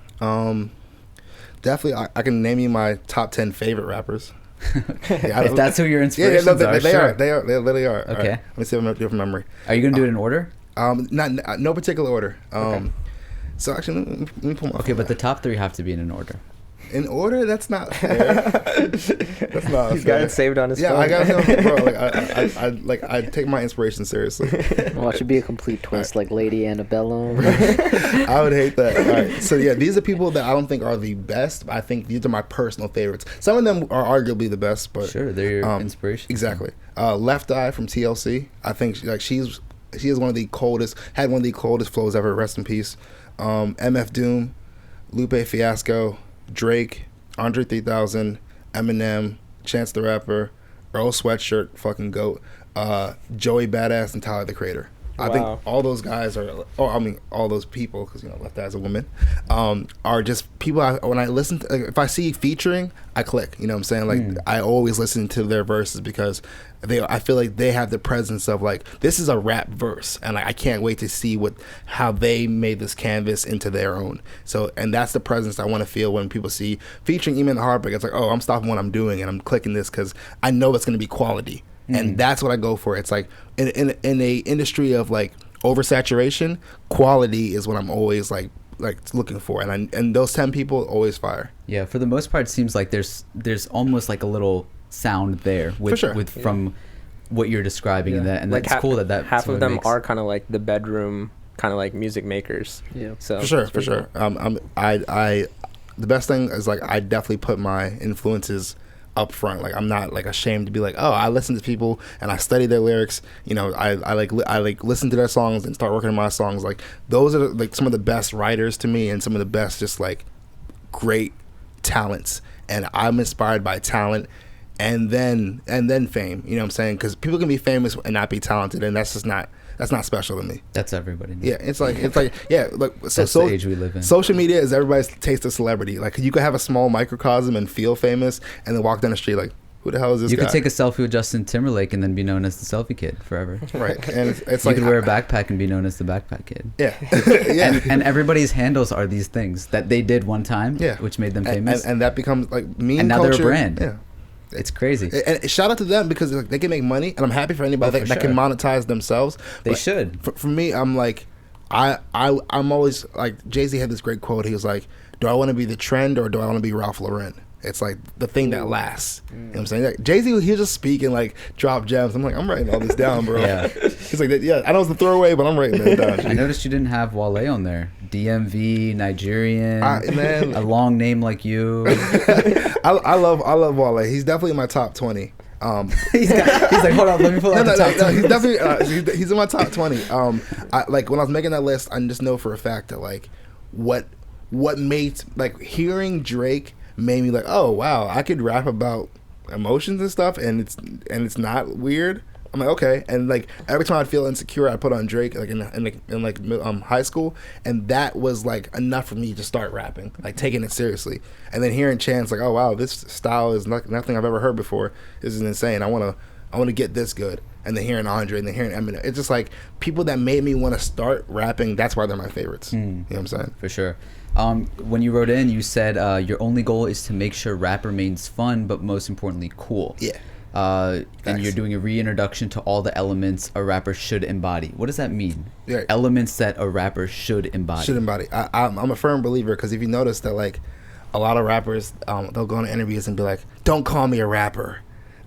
Definitely, I can name you my top 10 favorite rappers. Yeah, if that's who your inspirations are, they sure. are. They literally are. Okay. All right. Let me see if I'm from memory. Are you gonna do it in order? Not no particular order. Okay. So actually, let me pull my. Okay, but the top 3 have to be in an order. In order? That's not fair. That's not. He's got it saved on his phone. Yeah, I got it, bro. I take my inspiration seriously. Watch it be a complete twist, like Lady Annabelle. I would hate that. All right. So yeah, these are people that I don't think are the best, but I think these are my personal favorites. Some of them are arguably the best, but sure, they're your inspiration. Exactly. Left Eye from TLC. I think she is one of the coldest flows ever. Rest in peace. MF Doom, Lupe Fiasco, Drake, Andre 3000, Eminem, Chance the Rapper, Earl Sweatshirt, fucking GOAT, Joey Badass, and Tyler the Creator. I think all those guys all those people, because Left Eye's a woman, are just people. When I listen to, if I see featuring, I click. You know what I'm saying? Like I always listen to their verses because I feel like they have the presence of like, this is a rap verse, and like I can't wait to see how they made this canvas into their own. So, and that's the presence I want to feel when people see featuring EMAN THE HEARTBREAK. It's like, I'm stopping what I'm doing and I'm clicking this because I know it's going to be quality. And that's what I go for. It's like in a industry of like oversaturation, quality is what I'm always like looking for. And those 10 people always fire. Yeah, for the most part, it seems like there's almost like a little sound there with, for sure. From what you're describing, and like that's cool that half of them are kind of like the bedroom kind of like music makers. Yeah. So for sure. The best thing is like I definitely put my influences upfront. Like I'm not like ashamed to be like, oh, I listen to people and I study their lyrics. You know, I listen to their songs and start working on my songs. Like those are like some of the best writers to me and some of the best just like great talents. And I'm inspired by talent and then fame. You know what I'm saying? Because people can be famous and not be talented, and that's not special to me. That's everybody. Yeah, it's like yeah, like that's the age we live in. Social media is everybody's taste of celebrity. Like you could have a small microcosm and feel famous, and then walk down the street like, who the hell is this you guy? could take a selfie with Justin Timberlake and then be known as the selfie kid forever. Right, and it's you like could wear a backpack and be known as the backpack kid. Yeah, yeah. And everybody's handles are these things that they did one time, yeah, which made them famous, and that becomes like meme and now culture. they're a brand. Yeah. It's crazy. And shout out to them because like, they can make money, and I'm happy for anybody that can monetize themselves. They But should. For me, I'm like, I'm always like, Jay-Z had this great quote. He was like, do I want to be the trend or do I want to be Ralph Lauren? It's like the thing that lasts. You know what I'm saying? Like, Jay-Z, he was just speaking like drop gems. I'm like, I'm writing all this down, bro. Yeah. He's like, yeah, I know it's a throwaway, but I'm writing that down. I noticed you didn't have Wale on there. DMV, Nigerian, man. a long name like you. I love Wale. He's definitely in my top 20. He's like, hold on, let me pull out the top 20. He's definitely he's in my top 20. Like when I was making that list, I just know for a fact that like what made like hearing Drake made me like, oh wow, I could rap about emotions and stuff, and it's not weird. I'm like, okay, and like every time I feel insecure, I put on Drake like in high school, and that was like enough for me to start rapping, like taking it seriously. And then hearing Chance like, oh wow, this style is nothing I've ever heard before. This is insane. I want to get this good. And then hearing Andre, and then hearing Eminem, it's just like people that made me want to start rapping. That's why they're my favorites. You know what I'm saying? For sure. When you wrote in, you said your only goal is to make sure rap remains fun, but most importantly, cool. Yeah. And you're doing a reintroduction to all the elements a rapper should embody. What does that mean? Yeah. Elements that a rapper should embody. Should embody. I'm a firm believer, because if you notice that like a lot of rappers, they'll go into interviews and be like, don't call me a rapper.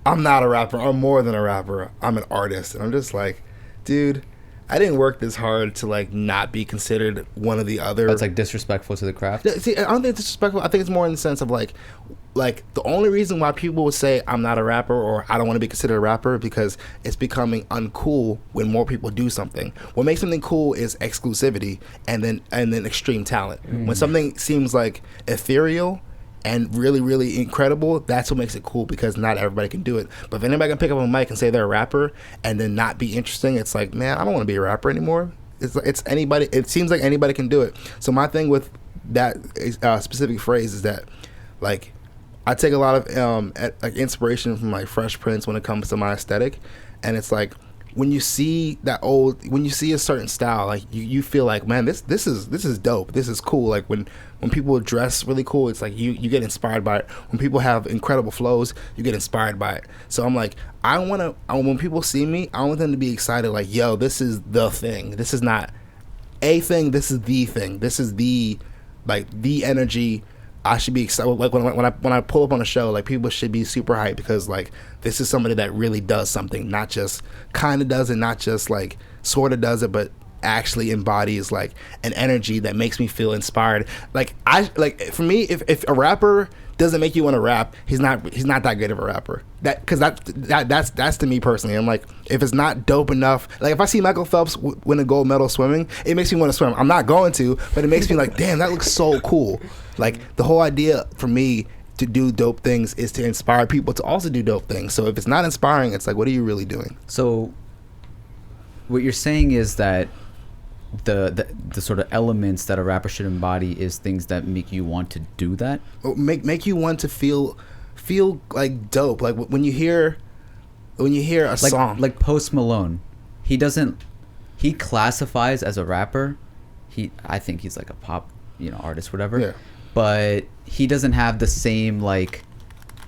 I'm not a rapper. I'm more than a rapper. I'm an artist. And I'm just like, dude, I didn't work this hard to like not be considered one or the other. That's like disrespectful to the craft. See, I don't think it's disrespectful. I think it's more in the sense of like the only reason why people would say I'm not a rapper or I don't want to be considered a rapper, because it's becoming uncool when more people do something. What makes something cool is exclusivity and then extreme talent. When something seems like ethereal and really, really incredible, that's what makes it cool, because not everybody can do it. But if anybody can pick up a mic and say they're a rapper and then not be interesting, it's like, man, I don't want to be a rapper anymore. It's anybody. It seems like anybody can do it. So my thing with that specific phrase is that, like, I take a lot of like inspiration from like Fresh Prince when it comes to my aesthetic, and it's like when you see a certain style, like you feel like, man, this is dope. This is cool. Like when people dress really cool, it's like you get inspired by it. When people have incredible flows, you get inspired by it. So I'm like, when people see me, I want them to be excited. Like, yo, this is the thing. This is not a thing. This is the thing. This is the energy. I should be excited. Like when I pull up on a show, like people should be super hyped, because like this is somebody that really does something, not just kind of does it, not just like sort of does it, but actually embodies like an energy that makes me feel inspired. Like for me, if a rapper doesn't make you want to rap, he's not that great of a rapper. That's to me personally. I'm like, if it's not dope enough, like if I see Michael Phelps win a gold medal swimming, it makes me want to swim. I'm not going to, but it makes me like, damn, that looks so cool. Like the whole idea for me to do dope things is to inspire people to also do dope things. So if it's not inspiring, it's like, what are you really doing? So what you're saying is that the sort of elements that a rapper should embody is things that make you want to do that, make you want to feel like dope. Like when you hear a song like Post Malone, he classifies as a rapper. I think he's like a pop artist, whatever. Yeah. But he doesn't have the same like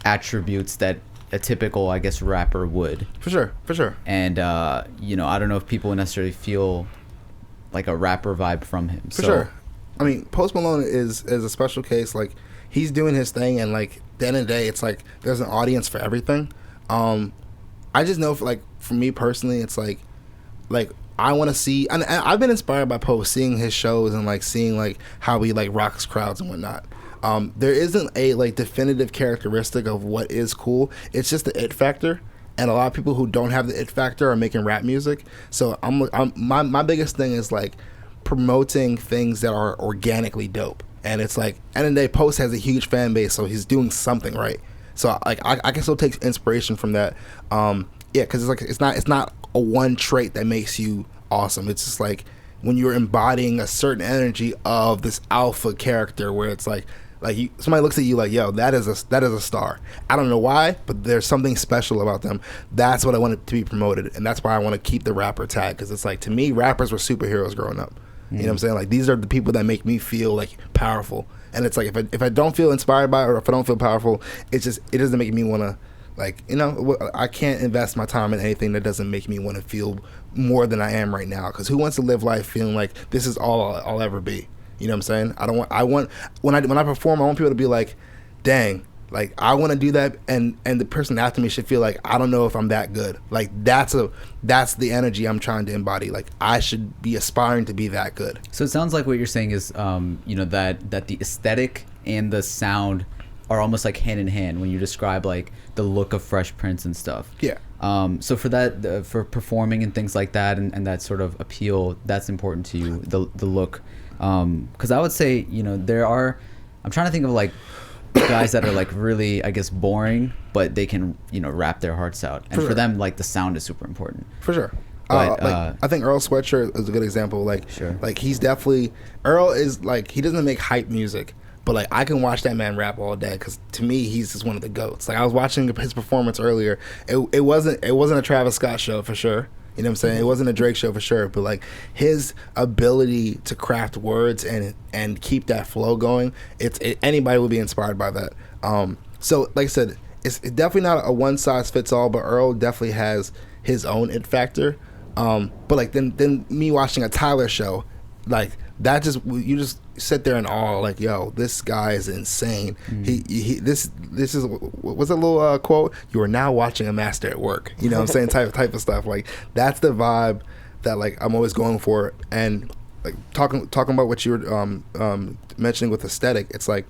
attributes that a typical, I guess, rapper would. For sure. And I don't know if people necessarily feel like a rapper vibe from him. For sure. I mean, Post Malone is a special case. Like, he's doing his thing, and like at the end of the day, it's like there's an audience for everything. I just know for me personally, it's like I want to see, and I've been inspired by Post, seeing his shows and like seeing like how he like rocks crowds and whatnot. There isn't a like definitive characteristic of what is cool. It's just the it factor. And a lot of people who don't have the it factor are making rap music. So my biggest thing is like promoting things that are organically dope. And it's like, end of the day, Post has a huge fan base, so he's doing something right. So like I can still take inspiration from that. Because it's like it's not a one trait that makes you awesome. It's just like when you're embodying a certain energy of this alpha character, where it's like somebody looks at you like, yo, that is a star. I don't know why, but there's something special about them. That's what I want it to be promoted, and that's why I want to keep the rapper tag, because it's like, to me, rappers were superheroes growing up. You know what I'm saying? Like, these are the people that make me feel like powerful. And it's like, if I don't feel inspired by it, or if I don't feel powerful, it doesn't make me want to, like, you know, I can't invest my time in anything that doesn't make me want to feel more than I am right now. Because who wants to live life feeling like this is all I'll ever be? You know what I'm saying? I want when I perform, I want people to be like, dang, like, I want to do that, and the person after me should feel like, I don't know if I'm that good. Like, that's the energy I'm trying to embody. Like, I should be aspiring to be that good. So it sounds like what you're saying is, you know, that the aesthetic and the sound are almost like hand in hand when you describe like the look of Fresh Prince and stuff. Yeah. So for that, for performing and things like that, and that sort of appeal, that's important to you, the look. Because I would say, you know, I'm trying to think of like guys that are like really, I guess, boring, but they can, you know, rap their hearts out, and for them, like, the sound is super important. For sure. But, I think Earl Sweatshirt is a good example. Like, sure. Like, he's definitely, Earl is like, he doesn't make hype music, but like, I can watch that man rap all day, because to me, he's just one of the goats. Like, I was watching his performance earlier. It wasn't a Travis Scott show for sure. You know what I'm saying? It wasn't a Drake show for sure, but like, his ability to craft words and keep that flow going, anybody would be inspired by that. So like I said, it's definitely not a one size fits all, but Earl definitely has his own it factor. But like, then me watching a Tyler show, like, that you just sit there in awe, like, yo, this guy is insane. This is, what's a little quote? You are now watching a master at work. You know what I'm saying? type of stuff. Like, that's the vibe that, like, I'm always going for. And like, talking about what you were mentioning with aesthetic, it's like,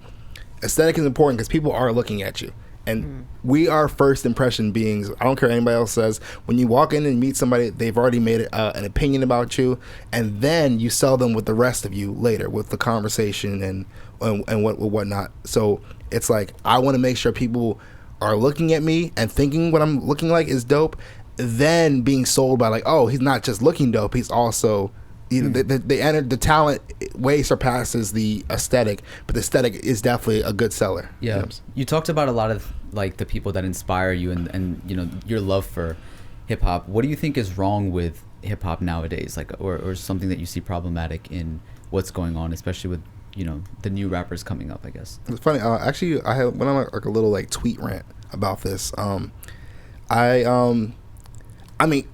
aesthetic is important because people are looking at you. And we are first impression beings. I don't care what anybody else says. When you walk in and meet somebody, they've already made an opinion about you, and then you sell them with the rest of you later, with the conversation and whatnot. So it's like, I want to make sure people are looking at me and thinking what I'm looking like is dope, then being sold by, like, oh, he's not just looking dope, he's also, you know, the talent way surpasses the aesthetic, but the aesthetic is definitely a good seller. Yeah. You know? You talked about a lot of like the people that inspire you, and you know, your love for hip hop. What do you think is wrong with hip hop nowadays? Like, or something that you see problematic in what's going on, especially with, you know, the new rappers coming up, I guess. It's funny. Actually, went on like a little like tweet rant about this. I mean,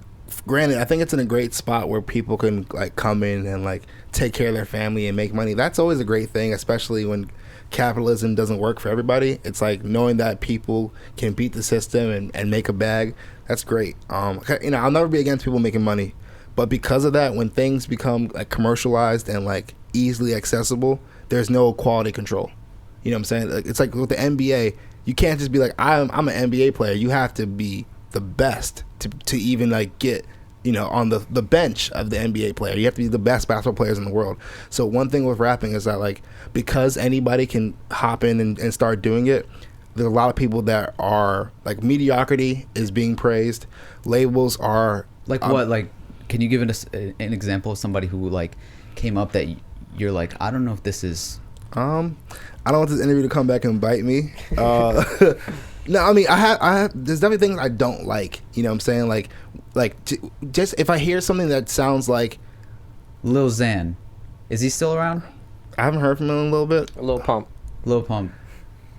granted, I think it's in a great spot where people can like come in and like take care of their family and make money. That's always a great thing, especially when capitalism doesn't work for everybody. It's like knowing that people can beat the system and make a bag. That's great. You know, I'll never be against people making money, but because of that, when things become like commercialized and like easily accessible, there's no quality control. You know what I'm saying? Like, it's like with the NBA, you can't just be like, I'm an NBA player. You have to be the best to even like get, you know, on the bench of the NBA player. You have to be the best basketball players in the world. So one thing with rapping is that, like, because anybody can hop in and start doing it, there's a lot of people that are like, mediocrity is being praised. Labels are like, what, like, can you give us an example of somebody who like came up that you're like, I don't know if this is I don't want this interview to come back and bite me. No, I mean, I have. There's definitely things I don't like. You know what I'm saying? Like, just if I hear something that sounds like Lil Zayn, is he still around? I haven't heard from him in a little bit. Lil Pump. Lil Pump.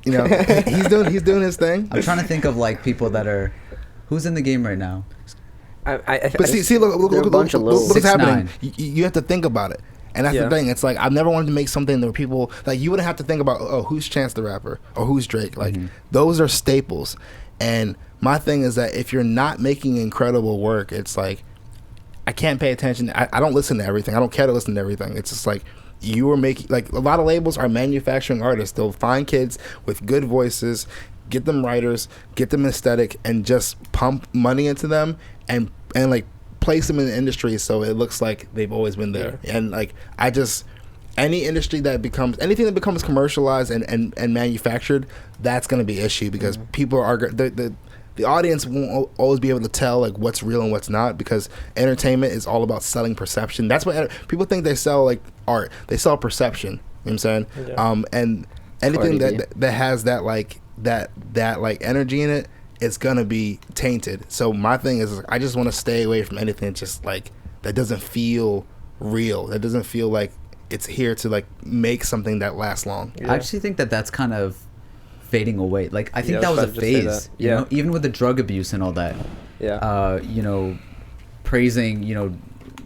You know, he's doing his thing. I'm trying to think of like people that are, who's in the game right now. But see, look what's happening. 6ix9ine. You have to think about it. And that's the thing. It's like, I've never wanted to make something that people, like, you wouldn't have to think about, oh, who's Chance the Rapper or who's Drake. Like, those are staples. And my thing is that if you're not making incredible work, it's like, I can't pay attention. I don't listen to everything. I don't care to listen to everything. It's just like, you are making, like, a lot of labels are manufacturing artists. They'll find kids with good voices, get them writers, get them aesthetic, and just pump money into them and like place them in the industry so it looks like they've always been there. And like, anything that becomes commercialized and manufactured, that's going to be an issue, because people are the audience won't always be able to tell like what's real and what's not, because entertainment is all about selling perception. That's what people think they sell, like art. They sell perception. You know what I'm saying? Yeah. And anything that has that like that like energy in it, it's gonna be tainted. So my thing is, I just want to stay away from anything just like that doesn't feel real. That doesn't feel like it's here to like make something that lasts long. I actually think that's kind of fading away. Like, I think that was a phase, you know, even with the drug abuse and all that. You know, praising, you know,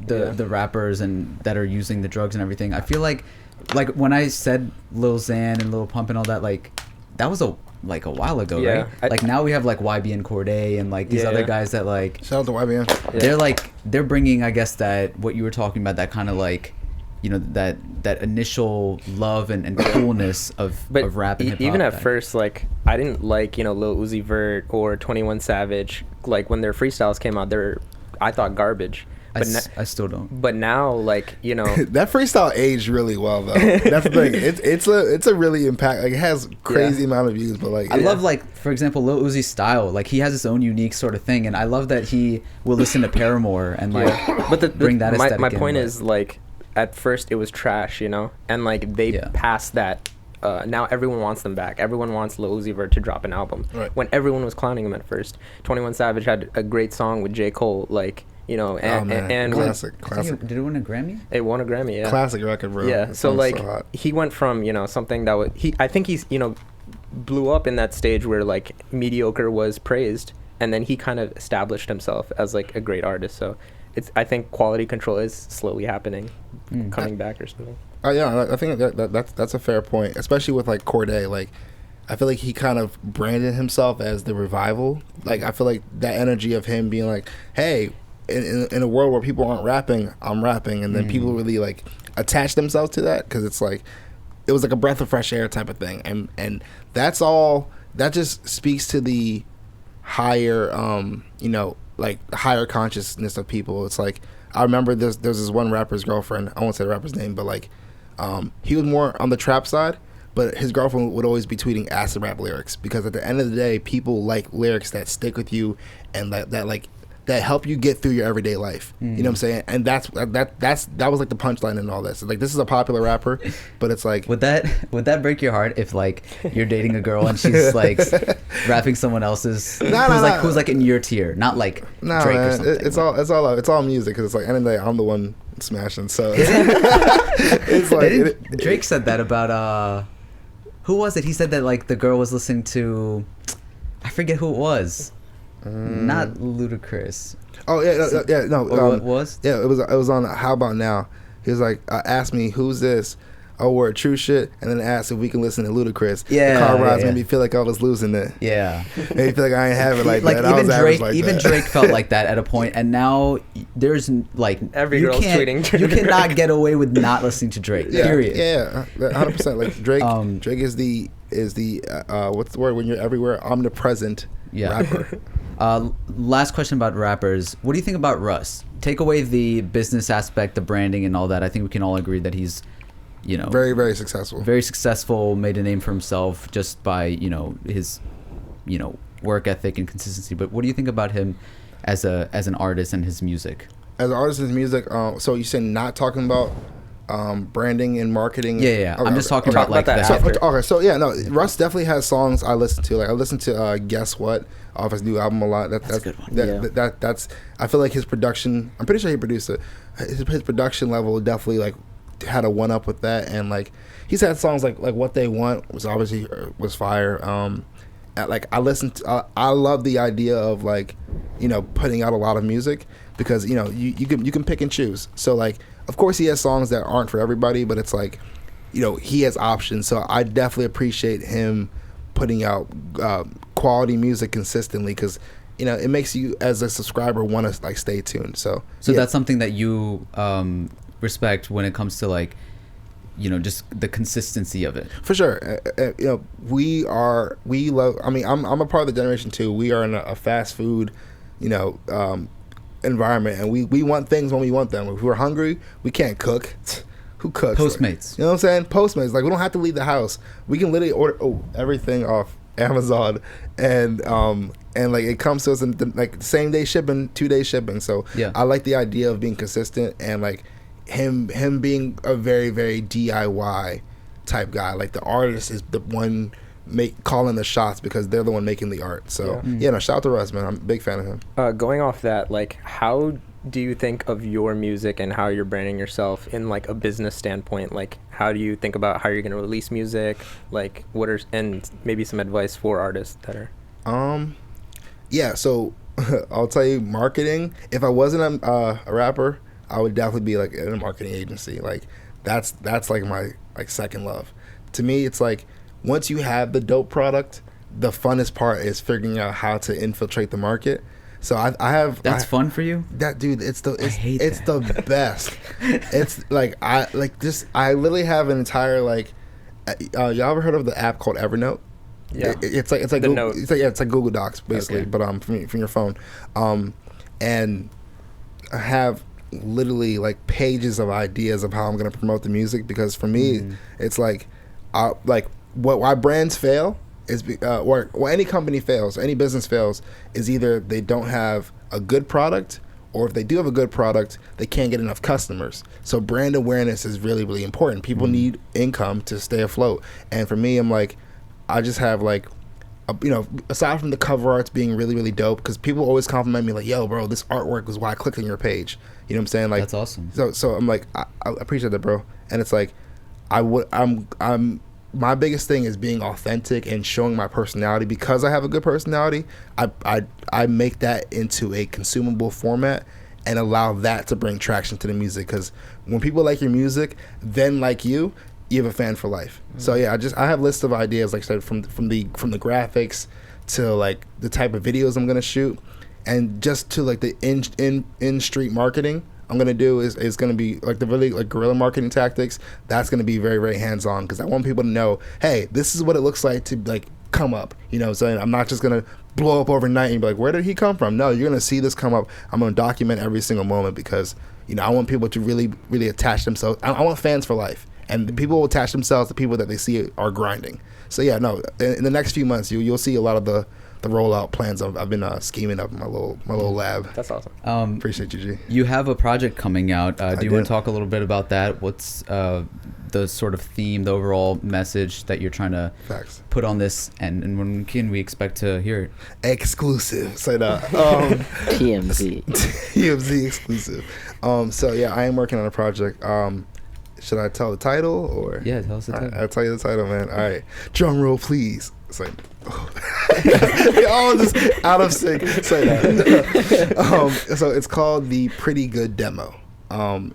the rappers and that are using the drugs and everything. I feel like when I said Lil Xan and Lil Pump and all that, like, that was a while ago, right? Like, now we have like YBN Cordae and like these other guys that like, shout out to YBN. They're bringing, I guess, that what you were talking about, that kind of like, you know, that initial love and coolness of rap and hip hop. Even at first, like, I didn't like, you know, Lil Uzi Vert or 21 Savage. Like, when their freestyles came out, I thought garbage. But I still don't. But now, like, you know, that freestyle aged really well though. That's the thing. It's a really impact. Like, it has crazy amount of views. But like, I love, like, for example, Lil Uzi's style. Like, he has his own unique sort of thing, and I love that he will listen to Paramore and like bring that aesthetic. My point is, like, at first it was trash, you know, and like they passed that. Now everyone wants them back. Everyone wants Lil Uzi Vert to drop an album. Right. When everyone was clowning him at first. 21 Savage had a great song with J. Cole, like, you know, and classic. Did it win a Grammy? It won a Grammy, yeah. Classic record, bro. Yeah, so like he went from, you know, something that was I think he's, you know, blew up in that stage where like mediocre was praised, and then he kind of established himself as like a great artist. So I think quality control is slowly happening, coming back or something. Yeah, I think that's a fair point, especially with like Cordae. Like, I feel like he kind of branded himself as the revival. Like, I feel like that energy of him being like, hey, in a world where people aren't rapping, I'm rapping, and then people really like attach themselves to that, because it's like, it was like a breath of fresh air type of thing, and that's all. That just speaks to the higher, you know, like higher consciousness of people. It's like, I remember there's this one rapper's girlfriend. I won't say the rapper's name, but like, he was more on the trap side, but his girlfriend would always be tweeting acid rap lyrics, because at the end of the day, people like lyrics that stick with you and that help you get through your everyday life. You know what I'm saying? And that was like the punchline in all this. Like, this is a popular rapper, but it's like, would that break your heart if like you're dating a girl and she's like rapping someone else's who's like in your tier, not like Drake or something? It's all music, because it's like, end of the day, I'm the one smashing. So it's like Drake said that about who was it? He said that like the girl was listening to, I forget who it was. Not Ludacris. Oh yeah, no. What was? Yeah, it was on How About Now. He was like, asked me, who's this? Oh, we're true shit, and then asked if we can listen to Ludacris. Yeah, the car rides made me feel like I was losing it. Yeah, made me feel like I ain't have it like that. Even Drake felt like that at a point, and now there's like every girl's tweeting. You cannot get away with not listening to Drake. Yeah, period. Yeah, 100%. Like Drake. Drake is the what's the word when you're everywhere? Omnipresent rapper. Last question about rappers. What do you think about Russ? Take away the business aspect, the branding, and all that. I think we can all agree that he's, you know, very, very successful. Very successful, made a name for himself just by, you know, his, you know, work ethic and consistency. But what do you think about him as an artist and his music? As an artist and his music, so you said not talking about branding and marketing. Yeah. Okay, I'm just talking about like that. So yeah, no, Russ definitely has songs I listen to. Like, I listen to Guess What off his new album a lot. That's a good one. That's I feel like his production. I'm pretty sure he produced it. His production level definitely like had a one up with that, and like he's had songs like What They Want was obviously was fire. Like I love the idea of like, you know, putting out a lot of music, because you know you can pick and choose. So like, of course he has songs that aren't for everybody, but it's like, you know, he has options. So I definitely appreciate him putting out quality music consistently, because you know it makes you as a subscriber want to like stay tuned. So that's something that you respect when it comes to like just the consistency of it. For sure. We love, I mean, I'm a part of the generation too. We are in a fast food, environment, and we want things when we want them. If we're hungry, we can't cook. Who cooks? Postmates. You know what I'm saying? Postmates. Like, we don't have to leave the house. We can literally order everything off Amazon, and like it comes to us in like same day shipping, 2-day shipping. So yeah. I like the idea of being consistent, and like him being a very, very DIY type guy. Like, the artist is the one calling the shots because they're the one making the art. So shout out to Russ, man. I'm a big fan of him. Going off that, like, how do you think of your music and how you're branding yourself in like a business standpoint? Like, how do you think about how you're going to release music? Like, and maybe some advice for artists that are so I'll tell you, marketing, if I wasn't a rapper, I would definitely be like in a marketing agency. Like, that's like my like second love. To me, it's like, once you have the dope product, the funnest part is figuring out how to infiltrate the market. So I have fun for you. That, dude, it's the best. It's like I literally have an entire like. Y'all ever heard of the app called Evernote? Yeah. It's like Google, it's like Google Docs basically, but from your phone, and I have literally like pages of ideas of how I'm gonna promote the music, because for me it's like why brands fail is or any company fails, any business fails, is either they don't have a good product, or if they do have a good product, they can't get enough customers. So brand awareness is really, really important. People need income to stay afloat. And for me, I'm like, I just have like, aside from the cover arts being really, really dope, because people always compliment me like, yo, bro, this artwork was why I clicked on your page. You know what I'm saying? Like, that's awesome. So I'm like, I appreciate that, bro. And it's like, I'm my biggest thing is being authentic and showing my personality. Because I have a good personality, I make that into a consumable format and allow that to bring traction to the music. Because when people like your music, then like you have a fan for life. So yeah, I have lists of ideas, like I said, from the graphics to like the type of videos I'm gonna shoot, and just to like the in street marketing I'm gonna do is gonna be like the really like guerrilla marketing tactics. That's gonna be very, very hands on, because I want people to know, hey, this is what it looks like to like come up. You know what I'm saying? I'm not just gonna blow up overnight and be like, where did he come from? No, you're gonna see this come up. I'm gonna document every single moment, because I want people to really, really attach themselves. I want fans for life, and the people will attach themselves to people that they see are grinding. So yeah, no, in the next few months you'll see a lot of the rollout plans I've been scheming up in my little lab. That's awesome. Appreciate you, G. You have a project coming out. Do you want to talk a little bit about that? What's the sort of theme, the overall message that you're trying to put on this, and when can we expect to hear it? Exclusive. Say that. TMZ. TMZ exclusive. So yeah, I am working on a project. Should I tell the title or? Yeah, tell us the title. I'll tell you the title, man. All right, drum roll, please. It's like, we all just out of sync. Say that. So it's called The Pretty Good Demo.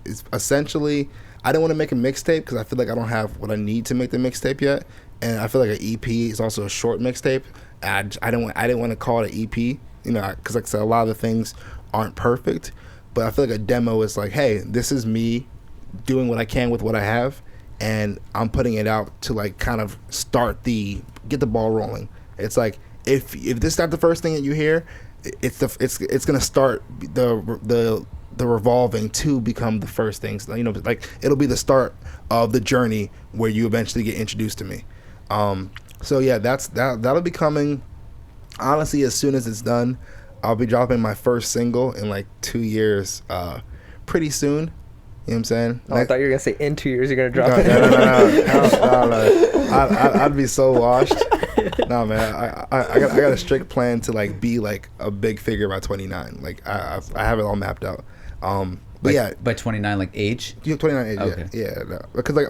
It's essentially, I didn't want to make a mixtape because I feel like I don't have what I need to make the mixtape yet, and I feel like an EP is also a short mixtape. I didn't want to call it an EP, because like I said, a lot of the things aren't perfect, but I feel like a demo is like, hey, this is me doing what I can with what I have, and I'm putting it out to like kind of get the ball rolling. It's like, if this is not the first thing that you hear, it's gonna start the revolving to become the first things. Like it'll be the start of the journey where you eventually get introduced to me. So yeah, that'll be coming. Honestly, as soon as it's done, I'll be dropping my first single in like 2 years, pretty soon. You know what I'm saying? I thought you were going to say in 2 years you're going to drop it. No. I'd be so washed. No, man. I got a strict plan to like be like a big figure by 29. Like I have it all mapped out. But yeah, by 29, like age? Yeah, 29 age. Okay. Yeah. No. Because like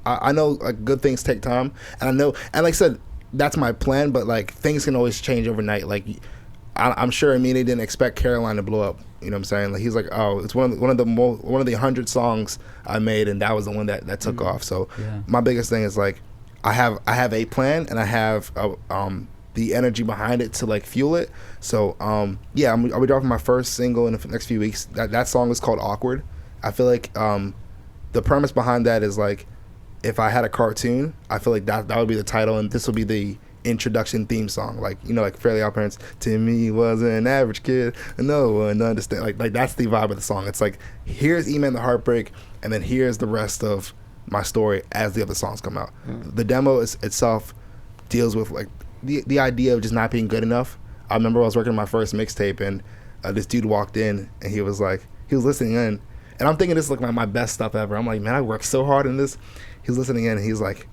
I know like good things take time, and I know, and like I said, that's my plan. But like things can always change overnight. Like I'm sure Amine didn't expect Caroline to blow up. You know what I'm saying? Like he's like, oh, it's one of the 100 songs I made, and that was the one that took off. So my biggest thing is like, I have a plan, and I have the energy behind it to like fuel it. So yeah, I'll be dropping my first single in the next few weeks. That song is called Awkward. I feel like the premise behind that is like, if I had a cartoon, I feel like that would be the title, and this will be the introduction theme song, like, you know, like Fairly Odd Parents. Timmy was an average kid, no one understand. Like that's the vibe of the song. It's like, here's E-Man the Heartbreak, and then here's the rest of my story as the other songs come out. The demo itself deals with like the idea of just not being good enough. I remember I was working on my first mixtape, and this dude walked in, and he was listening in, and I'm thinking this is like my best stuff ever. I'm like, man, I worked so hard in this. He was listening in, and he's like,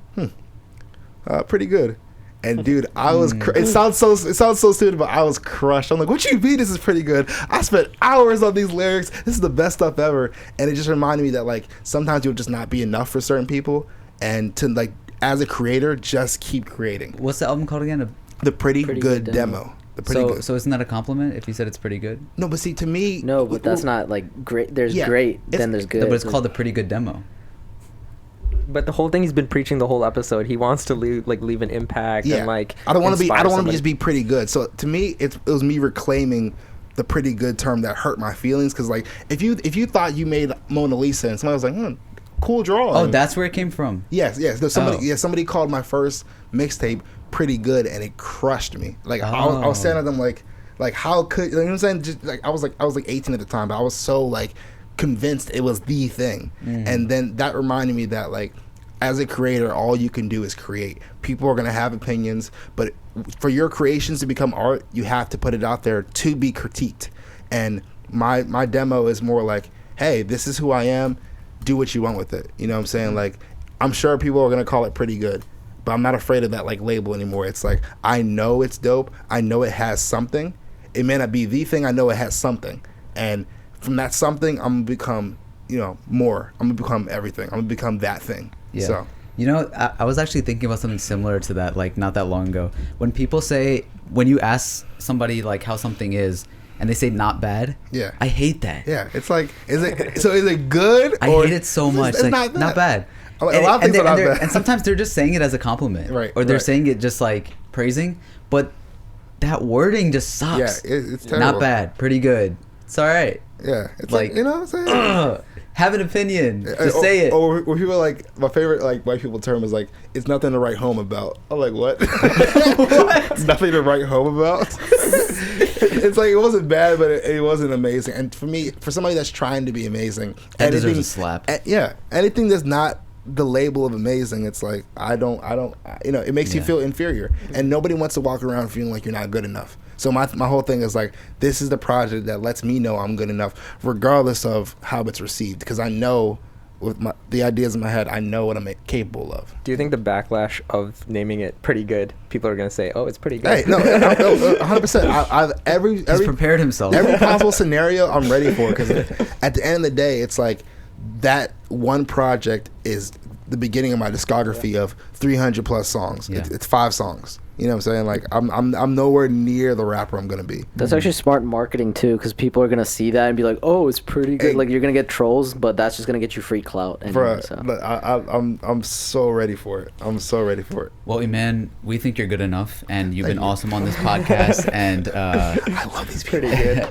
pretty good. And dude, I was it sounds so stupid, but I was crushed. I'm like, what you mean this is pretty good? I spent hours on these lyrics. This is the best stuff ever. And it just reminded me that like sometimes you'll just not be enough for certain people, and to like, as a creator, just keep creating. What's the album called again? The Pretty Good Demo. The Pretty Good. So isn't that a compliment if you said it's pretty good? No, but see, to me, No, but that's not like great. There's great, then there's good. But it's called the Pretty Good Demo. But the whole thing he's been preaching the whole episode. He wants to leave an impact and like. I don't want to somebody. just be pretty good. So to me, it was me reclaiming the pretty good term that hurt my feelings, because like if you thought you made Mona Lisa and somebody was like, cool drawing. Oh, that's where it came from. Yes. No, somebody called my first mixtape pretty good, and it crushed me. Like I was saying to them like how could, you know what I'm saying? Just like I was like 18 at the time, but I was so like convinced it was the thing. And then that reminded me that like, as a creator, all you can do is create. People are going to have opinions, but for your creations to become art, you have to put it out there to be critiqued. And my demo is more like, hey, this is who I am, do what you want with it. You know what I'm saying? Like, I'm sure people are going to call it pretty good, but I'm not afraid of that like label anymore. It's like, I know it's dope, I know it has something. It may not be the thing, I know it has something. And from that something, I'm gonna become, more. I'm gonna become everything. I'm gonna become that thing. Yeah. So, I was actually thinking about something similar to that, like not that long ago. When people say, when you ask somebody like how something is, and they say not bad, yeah, I hate that. Yeah, it's like, is it good? I hate it so much. It's like, not bad. A lot of things are not bad. And sometimes they're just saying it as a compliment, right? Or they're saying it just like praising, but that wording just sucks. Yeah, it's terrible. Not bad, pretty good. It's all right. Yeah, it's like, you know what I'm saying? Have an opinion. Just say it. Or when people like, my favorite like white people term is like, it's nothing to write home about. I'm like, what? What? Nothing to write home about? It's like, it wasn't bad, but it wasn't amazing. And for me, for somebody that's trying to be amazing, that deserves a slap. Anything that's not the label of amazing, it's like, I don't, it makes you feel inferior, and nobody wants to walk around feeling like you're not good enough. So my whole thing is like, this is the project that lets me know I'm good enough, regardless of how it's received, because I know with the ideas in my head, I know what I'm capable of. Do you think the backlash of naming it pretty good, people are going to say, oh, it's pretty good? Hey, no, 100%. I've every prepared himself. Every possible scenario I'm ready for, because at the end of the day, it's like that one project is the beginning of my discography of 300 plus songs. Yeah. It's 5 songs. You know what I'm saying? Like, I'm nowhere near the rapper I'm gonna be. That's actually smart marketing too, because people are gonna see that and be like, "Oh, it's pretty good." Hey, like, you're gonna get trolls, but that's just gonna get you free clout. Anyway, Bruh, but I'm so ready for it. I'm so ready for it. Well, man, we think you're good enough, and you've been awesome on this podcast. And I love these people. Pretty good.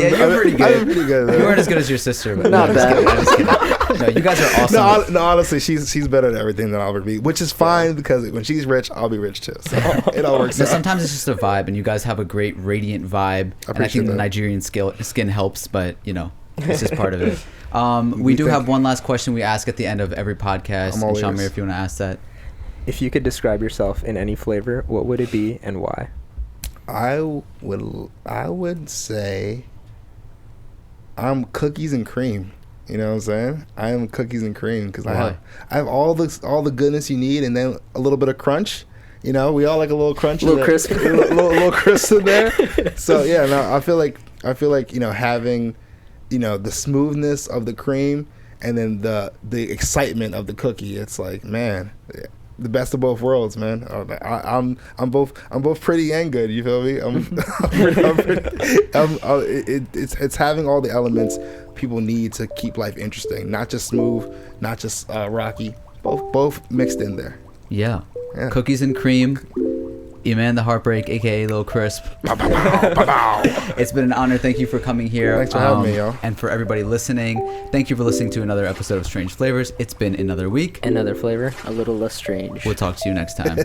Yeah, you're pretty good. I'm pretty good. You weren't as good as your sister, but Not bad. I'm just kidding. No, you guys are awesome. No, honestly, she's better at everything than I'll ever be, which is fine, because when she's rich, I'll be rich too. So it all works out. Sometimes it's just a vibe, and you guys have a great radiant vibe. I think the Nigerian skin helps, but it's just part of it. We do have one last question we ask at the end of every podcast. And Shamir, if you want to ask that. If you could describe yourself in any flavor, what would it be and why? I would say I'm cookies and cream. You know what I'm saying? I am cookies and cream, because I have all the goodness you need, and then a little bit of crunch. We all like a little crunch, a little crisp, little crisp in there. So yeah, no, I feel like having the smoothness of the cream, and then the excitement of the cookie. It's like, man, the best of both worlds, man. I'm both pretty and good. You feel me? It's having all the elements people need to keep life interesting. Not just smooth, not just rocky. Both mixed in there. Yeah. Cookies and cream. Eman the Heartbreak, aka Lil Crisp. It's been an honor. Thank you for coming here. Thanks for having me, y'all. And for everybody listening, thank you for listening to another episode of Strange Flavors. It's been another week. Another flavor, a little less strange. We'll talk to you next time.